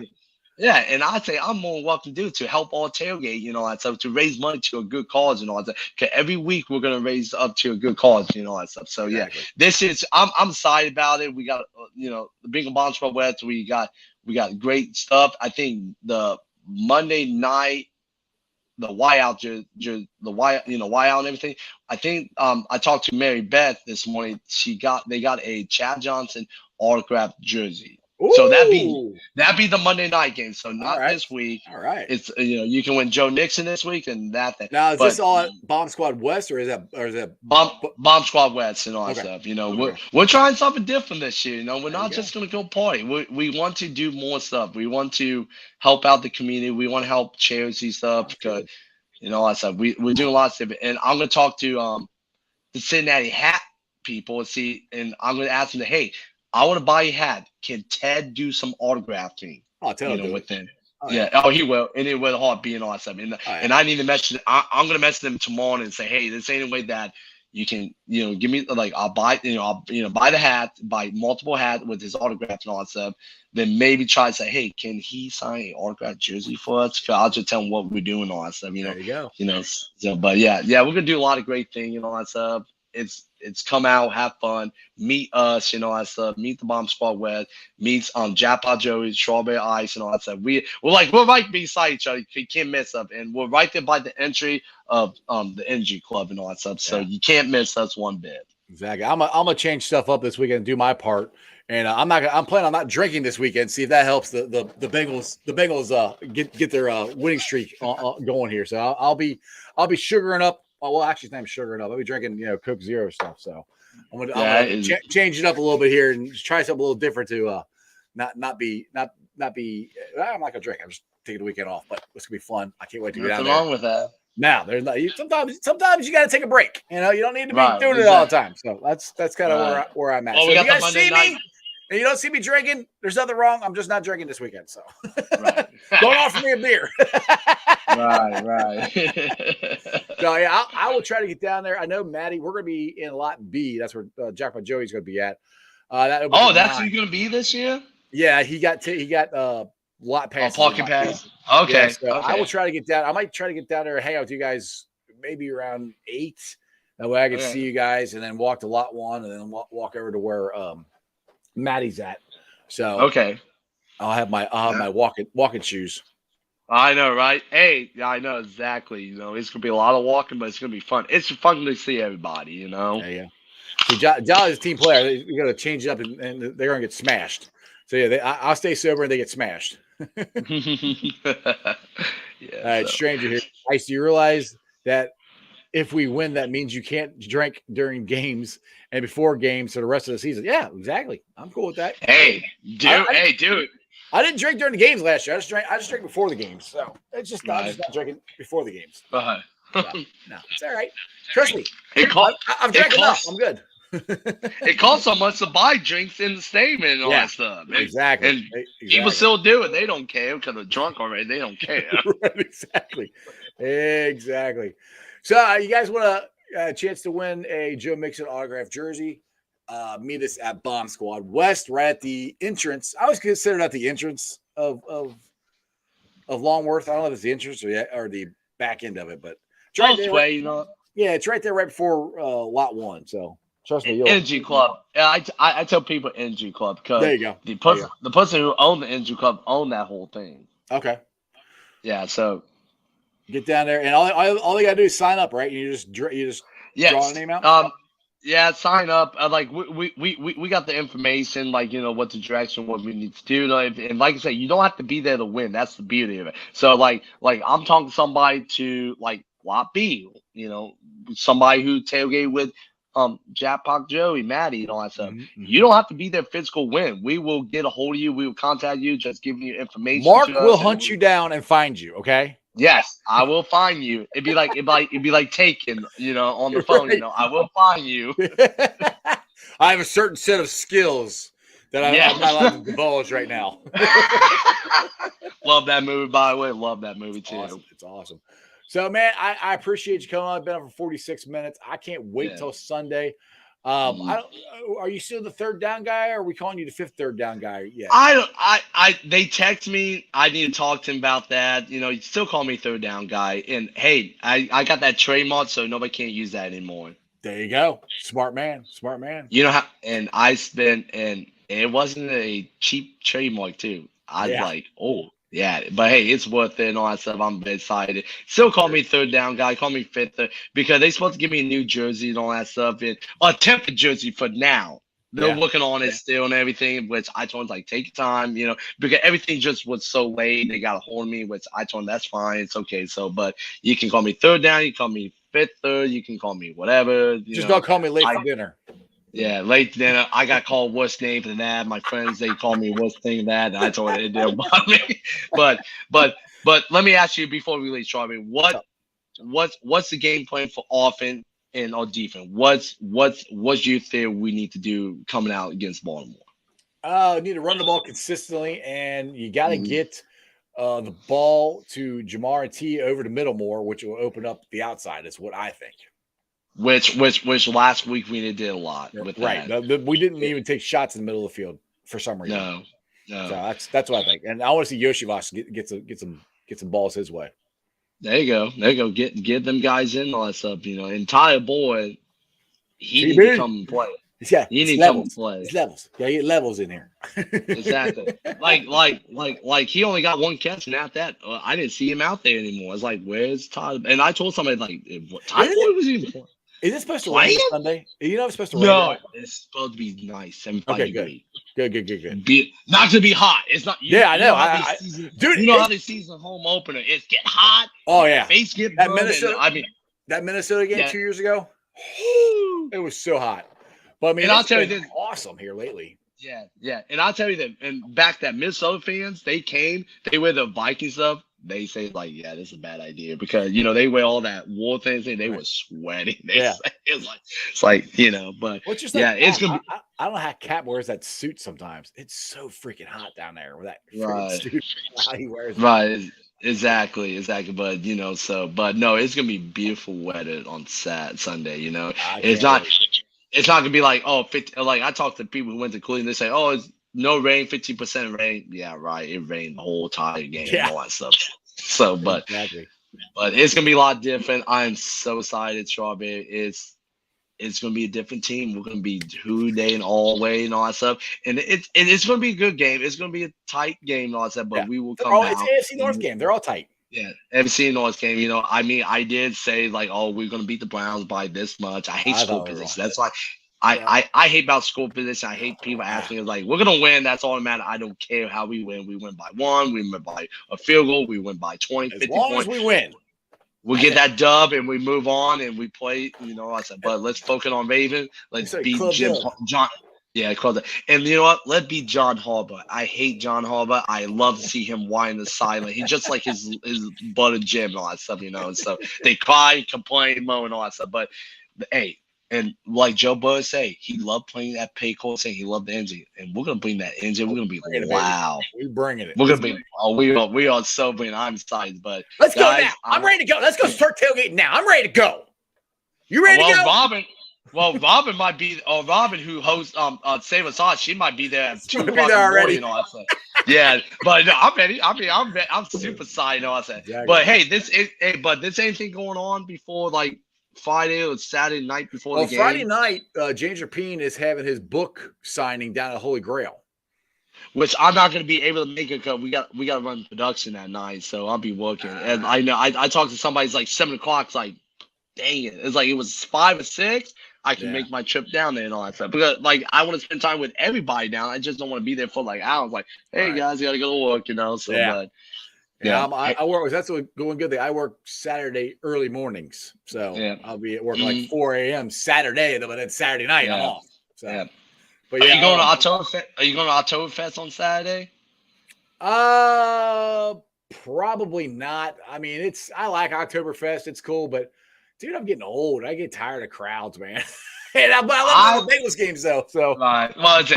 Yeah, and I'd say I'm more welcome to do to help all tailgate, that stuff, to raise money to a good cause and all that stuff. Because every week we're gonna raise up to a good cause, all that stuff. So exactly. This is I'm excited about it. We got the Bengal Bomb Squad West. We got great stuff. I think the Monday night, the whiteout, whiteout and everything. I think I talked to Mary Beth this morning. They got a Chad Johnson autographed jersey. Ooh. So that'd be the Monday night game. So not this week. All right. It's you can win Joe Nixon this week and that thing. Now this all Bomb Squad West or is that Bomb Squad West and all that stuff? We're trying something different this year. We're not just gonna go party. We want to do more stuff. We want to help out the community. We want to help charity stuff because all that stuff. We're doing a lot of stuff. And I'm gonna talk to the Cincinnati hat people and I'm gonna ask them hey, I want to buy a hat. Can Ted do some autographing? Oh, tell him with them. He will, and it will hard being all that stuff. And I need to message. I'm gonna message them tomorrow and say, hey, this ain't a way that you can, give me I'll buy, buy the hat, buy multiple hats with his autograph and all that stuff. Then maybe try to say, hey, can he sign an autograph jersey for us? Cause I'll just tell him what we're doing and all that stuff. There you go. So, but yeah, we're gonna do a lot of great things and all that stuff. It's come out, have fun, meet us, all that stuff, meet the Bomb Squad West, meet Jackpot Joey, Strawberry Ice, and all that stuff. We're right beside each other. You can't miss us, and we're right there by the entry of the Energy Club and all that stuff. So you can't miss us one bit. Exactly. I'm gonna change stuff up this weekend and do my part. And I'm planning on not drinking this weekend. See if that helps the Bengals. The Bengals get their winning streak going here. So I'll be sugaring up. Well, actually, it's not sugaring up. I'll be drinking Coke Zero stuff. So I'm gonna change it up a little bit here and try something a little different to not be. I'm not gonna drink. I'm just taking the weekend off, but it's gonna be fun. I can't wait to get out there. Nothing wrong with that. Now there's sometimes you got to take a break. You don't need to be doing it all the time. So that's kind of where I'm at. Oh, so if you guys see me and you don't see me drinking, there's nothing wrong. I'm just not drinking this weekend. So don't offer me a beer. Right. So yeah, I will try to get down there. I know Maddie, we're gonna be in lot B. That's where Jackpot Joey's gonna be at. That opens Oh, at that's 9. who's gonna be this year? Yeah, he got lot Oh, passes. parking pass. Yeah, Okay. so I Okay. will try to get down. I might try to get down there and hang out with you guys maybe around 8. That way I can Okay. see you guys and then walk to lot 1 and then walk over to where Maddie's at. So Okay. I'll have my walking shoes. I know, right? Hey, yeah, I know exactly. You know, it's gonna be a lot of walking, but it's gonna be fun. It's fun to see everybody. You know. Yeah. See, Jolly is a team player. You got to change it up, and they're going to get smashed. So yeah, I'll stay sober, and they get smashed. Yeah. All right, So. stranger here. Ice, do you realize that if we win, that means you can't drink during games and before games for the rest of the season? Yeah, exactly. I'm cool with that. Hey, dude. dude. I didn't drink during the games last year. I just drank before the games. So it's just I'm Right. just not drinking before the games. Uh-huh. No, it's all right. Trust me. I've it drank enough. costs- I'm good. It costs so much to buy drinks in the stadium and all Yeah, that stuff. Exactly. And people still do it. They don't care because they're drunk already. They don't care. Right, exactly. So you guys want a chance to win a Joe Mixon autographed jersey? Meet us at Bomb Squad West, right at the entrance. I was considered at the entrance of Longworth. I don't know if it's the entrance or the back end of it, but it's right there. Way, you know. Yeah, it's right there, right before lot 1. So trust me, Energy Club. Yeah, I tell people Energy Club because there you go. The person who owned the Energy Club owned that whole thing. Okay. Yeah, so get down there, and all you gotta do is sign up, right? You just draw a name out. Yeah, sign up. Like we got the information, like what the direction, what we need to do. And like I said, you don't have to be there to win. That's the beauty of it. So like I'm talking to somebody to like lot B, somebody who tailgate with Jackpot Joey, Maddie, and all that stuff. Mm-hmm. You don't have to be there physical win. We will get a hold of you. We will contact you, just giving you information. Mark will hunt you down and find you. Okay. Yes, I will find you. It'd be like Taken, on the phone. Right. I will find you. I have a certain set of skills that I'm not allowed to divulge right now. Love that movie, by the way. Love that movie too. Awesome. It's awesome. So, man, I appreciate you coming on. I've been on for 46 minutes. I can't wait till Sunday. Are you still the third down guy, or are we calling you the fifth third down guy yet? They text me. I need to talk to him about that. You still call me third down guy. And hey, I got that trademark, so nobody can't use that anymore. There you go. Smart man. You know how? And I spent, and it wasn't a cheap trademark too. Yeah, but hey, it's worth it and all that stuff. I'm excited. Still call me third down guy. Call me fifth because they supposed to give me a new jersey and all that stuff. And a tempered jersey for now. They're working on it still and everything, which I told them, like, take your time, because everything just was so late. They got a hold of me, which I told them that's fine. It's okay. So, but you can call me third down. You can call me fifth third. You can call me whatever. Just don't call me late for dinner. Yeah, late dinner. I got called worse name than that. My friends, they call me worst thing than that, and I told them it didn't bother me. But let me ask you before we leave, Charlie, what's the game plan for offense and or defense? What's your theory we need to do coming out against Baltimore? You need to run the ball consistently, and you got to get the ball to Jamar and T over to Middlemore, which will open up the outside. Is what I think. Which last week we did a lot with right. that. We didn't even take shots in the middle of the field for some reason. No. So that's what I think, and I want to see Yoshivas get some balls his way. There you go. Get them guys in all that stuff. And Ty Boyd, he needs to come and play. Yeah, he needs to come and play. It's levels. Yeah, get levels in here. Exactly. Like he only got one catch, and at that, I didn't see him out there anymore. I was like, "Where's Ty?" And I told somebody Ty Boyd was even playing. Is it supposed to rain Sunday? You know it's supposed to rain. No, it's supposed to be nice. 75 degrees. Good. Not to be hot. It's not. I know. Dude, you know how this season home opener is get hot. Oh yeah. Face get that burned, Minnesota. That Minnesota game 2 years ago. It was so hot. But I mean, I'll tell you this, awesome here lately. Yeah. And I'll tell you that, and back that Minnesota fans, they wear the Viking stuff. They say like, yeah, this is a bad idea because they wear all that wool things and they were sweating. It's like but well, it's it's gonna be. I don't know how Cap wears that suit sometimes. It's so freaking hot down there with that suit. How he wears it. Right. Exactly. But but no, it's gonna be beautiful weather on Sunday. It's not. It's not gonna be like, oh, 50, like I talked to people who went to Cleveland. They say, oh, it's no rain, 50% rain. Yeah, right. It rained the whole entire game and Yeah, all that stuff. So, exactly. but it's gonna be a lot different. I'm so excited, Strawberry. It's gonna be a different team. We're gonna be who they and all way and all that stuff. And it's gonna be a good game. It's gonna be a tight game and all that stuff. But Yeah, we will they're come all, it's down. AFC North game. They're all tight. Yeah, MC North game. You know, I mean, I did say like, oh, we're gonna beat the Browns by this much. I hate I school thought we were position. wrong. That's why Yeah. I hate about school position. I hate people asking us like, we're gonna win. That's all that matters. I don't care how we win. We win by 1. We win by a field goal. We win by 20, As 50 long points. as we win, We'll get that dub and we move on and we play. You know, I said, but let's focus on Raven. Let's say beat Club Jim Dub. John. Yeah, call that. And you know what? Let's beat John Harbaugh. I hate John Harbaugh. I love to see him whine the silent. He's just like his butt of Jim and all that stuff, you know. And so they cry, complain, moan, and all that stuff. But hey, and like Joe Burrow say, he loved playing that pay call, saying he loved the engine, and we're gonna bring that engine. We're gonna be Bring it, baby. wow. We bringing it. We're gonna be. Oh, we are so bringing. I'm excited, but Let's guys, go now. I'm ready to go. Let's go start tailgating now. I'm ready to go. You ready to go? Robin might be, or Robin who hosts Save Us All, she might be there at 2 Might be o'clock in there the already. morning. And all that stuff. Yeah, but no, I'm ready. I'm super excited. All that stuff. Exactly. But hey, this anything going on before like Friday or Saturday night before Well, the game? Friday night, James Rapine is having his book signing down at Holy Grail. Which I'm not going to be able to make it because we got to run production that night, so I'll be working. And I know I talked to somebody. It's like 7 o'clock. It's like, dang it! It's like it was 5 or 6. I can make my trip down there and all that stuff because like I want to spend time with everybody down. I just don't want to be there for like hours. Like, hey guys, you got to go to work, you know. So, but yeah, I work. That's a going good thing. I work Saturday early mornings, so I'll be at work like 4 a.m. Saturday, but then Saturday night I'm off. So, but are you going to Oktoberfest? Are you going to Oktoberfest on Saturday? Probably not. I mean, I like Oktoberfest. It's cool, but dude, I'm getting old. I get tired of crowds, man. And I love the Bengals games though. So right.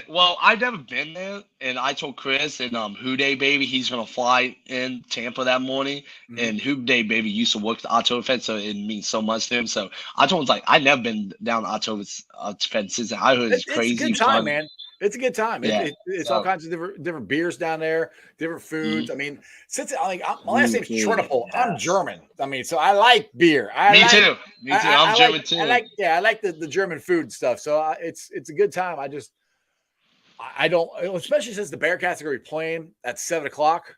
Well, I've never been there, and I told Chris and Who Day Baby he's gonna fly in Tampa that morning, and Who Day Baby used to work the Oktoberfest, so it means so much to him. So I told him like I never been down to Oktoberfest since I heard it's crazy. It's a good time, man. It's a good time. Yeah. It's all kinds of different beers down there, different foods. I mean, since my last name's Trunapole, I'm German. I mean, so I like beer. Me too. I'm German too. I like the German food stuff. So it's a good time. I don't, especially since the Bearcats are going to be playing at 7 o'clock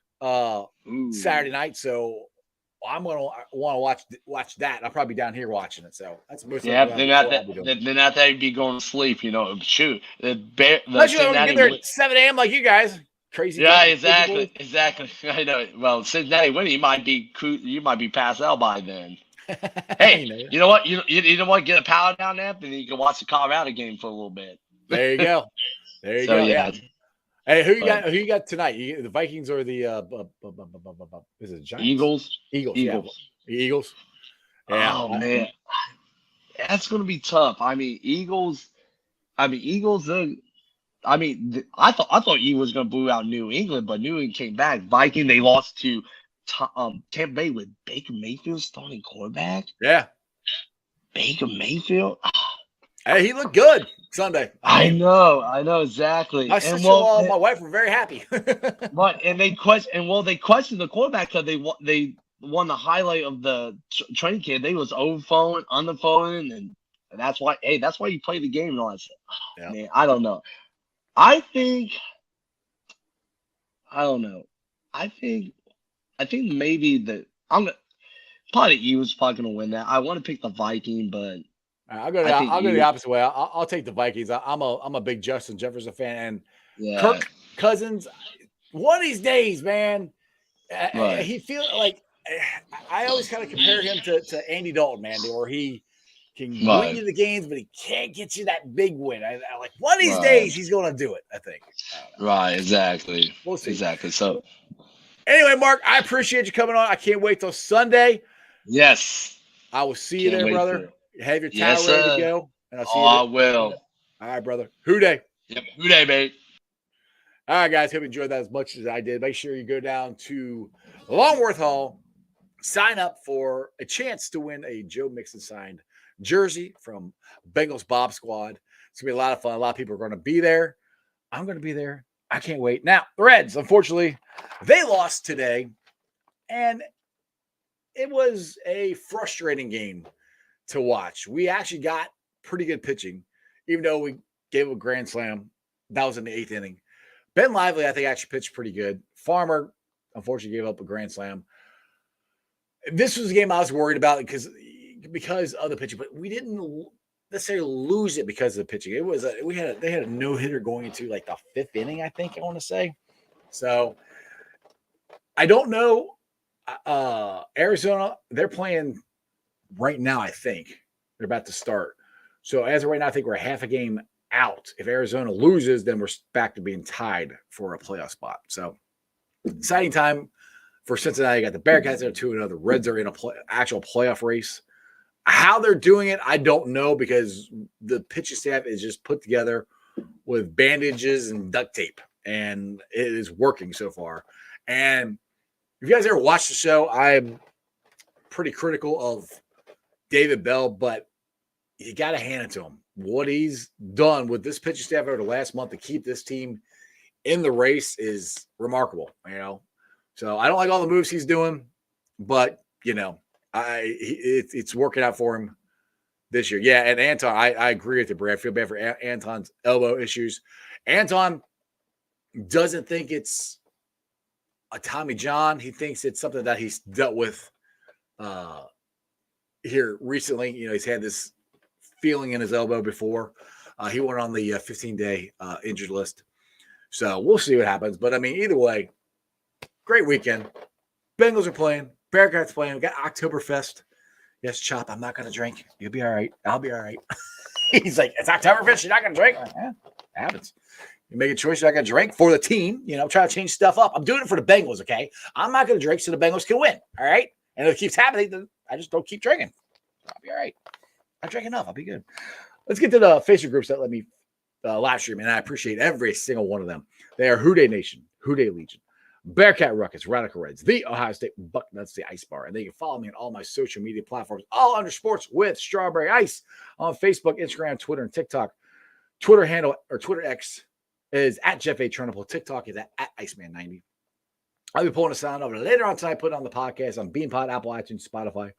Saturday night. So I'm going to want to watch that. I'll probably be down here watching it. So that's most then after you'd be going to sleep, you know, shoot. Unless you don't get there at 7 a.m. like you guys. Crazy. Yeah, exactly. I know. Well, Cincinnati winning, you might be passed out by then. Hey, you know what? You know what? Get a power down there, and you can watch the Colorado game for a little bit. There you go. There you go. Yeah. Hey, who you got tonight? The Vikings or the is it Giants? Eagles. Yeah. The Eagles. Yeah. Oh man, that's gonna be tough. I mean, Eagles. I thought Eagles was gonna blew out New England, but New England came back. Viking, they lost to Tampa Bay with Baker Mayfield starting quarterback. Yeah. Baker Mayfield. Hey, he looked good Sunday. I know exactly. My sister and my wife were very happy. But they questioned the quarterback because they won the highlight of the training camp. They was overthrowing, underthrowing, and that's why. Hey, that's why you play the game and all that stuff. Oh, man, I don't know. I don't know. I think maybe probably Eagles probably gonna win that. I want to pick the Viking, but. I'll go the opposite way. I'll take the Vikings. I'm a big Justin Jefferson fan, and Kirk Cousins. One of these days, man, he feels like I always kind of compare him to Andy Dalton, man, where he can win you the games, but he can't get you that big win. I like one of these days he's going to do it. I think. Right. Exactly. We'll see. Exactly. So. Anyway, Mark, I appreciate you coming on. I can't wait till Sunday. Yes. I will see you there, brother. Have your towel ready to go. And I'll see you. I will. All right, brother. Who Day. Yep. Who Day, babe. All right, guys. Hope you enjoyed that as much as I did. Make sure you go down to Longworth Hall, sign up for a chance to win a Joe Mixon signed jersey from Bengals Bob Squad. It's going to be a lot of fun. A lot of people are going to be there. I'm going to be there. I can't wait. Now, the Reds, unfortunately, they lost today, and it was a frustrating game to watch. We actually got pretty good pitching, even though we gave a grand slam. That was in the 8th inning. Ben Lively, I think, actually pitched pretty good. Farmer, unfortunately, gave up a grand slam. This was a game I was worried about because of the pitching, but we didn't necessarily lose it because of the pitching. It was they had a no-hitter going into like the 5th inning, I think I want to say. So I don't know. Arizona, they're playing right now, I think. They're about to start. So as of right now, I think we're half a game out. If Arizona loses, then we're back to being tied for a playoff spot. So exciting time for Cincinnati. You got the Bearcats there 2-0. The Reds are in actual playoff race. How they're doing it, I don't know, because the pitching staff is just put together with bandages and duct tape, and it is working so far. And if you guys ever watched the show, I'm pretty critical of David Bell, but you got to hand it to him. What he's done with this pitching staff over the last month to keep this team in the race is remarkable, So I don't like all the moves he's doing, but, it's working out for him this year. Yeah, and Anton, I agree with you, Brad. I feel bad for Anton's elbow issues. Anton doesn't think it's a Tommy John. He thinks it's something that he's dealt with here recently. He's had this feeling in his elbow before. He went on the 15-day injured list. So we'll see what happens. But, either way, great weekend. Bengals are playing. Bearcats playing. We got Oktoberfest. Yes, Chop, I'm not going to drink. You'll be all right. I'll be all right. He's like, it's Oktoberfest. You're not going to drink? Like, it happens. You make a choice. You're not going to drink for the team. I'm trying to change stuff up. I'm doing it for the Bengals, okay? I'm not going to drink so the Bengals can win, all right? And if it keeps happening, then I just don't keep drinking. I'll be all right. I drink enough. I'll be good. Let's get to the Facebook groups that let me live stream, and I appreciate every single one of them. They are Houday Nation, Houday Legion, Bearcat Ruckus, Radical Reds, the Ohio State Bucknuts, the Ice Bar. And they can follow me on all my social media platforms, all under Sports with Strawberry Ice on Facebook, Instagram, Twitter, and TikTok. Twitter handle or Twitter X is at Jeff A. Chernobyl. TikTok is at Iceman90. I'll be pulling a sound over later on tonight, put it on the podcast on BeanPod, Apple, iTunes, Spotify,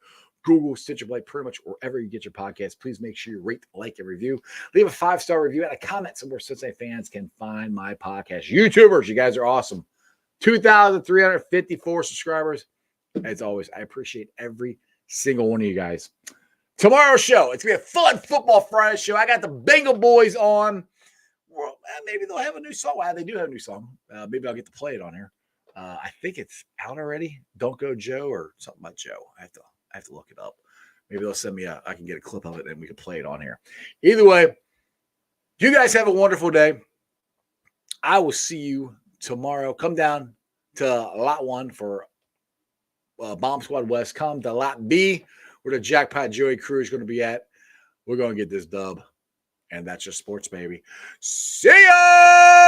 Google, Stitcher Play, pretty much wherever you get your podcast. Please make sure you rate, like, and review. Leave a 5-star review and a comment somewhere Cincinnati fans can find my podcast. YouTubers, you guys are awesome. 2,354 subscribers. As always, I appreciate every single one of you guys. Tomorrow's show, it's going to be a fun Football Friday show. I got the Bengal boys on. Well, maybe they'll have a new song. Well, they do have a new song. Maybe I'll get to play it on here. I think it's out already. Don't Go Joe or something about Joe. I have to look it up. Maybe they'll send me I can get a clip of it and we can play it on here. Either way, you guys have a wonderful day. I will see you tomorrow. Come down to Lot 1 for Bomb Squad West. Come to Lot B where the Jackpot Joey crew is going to be at. We're going to get this dub. And that's just sports, baby. See ya!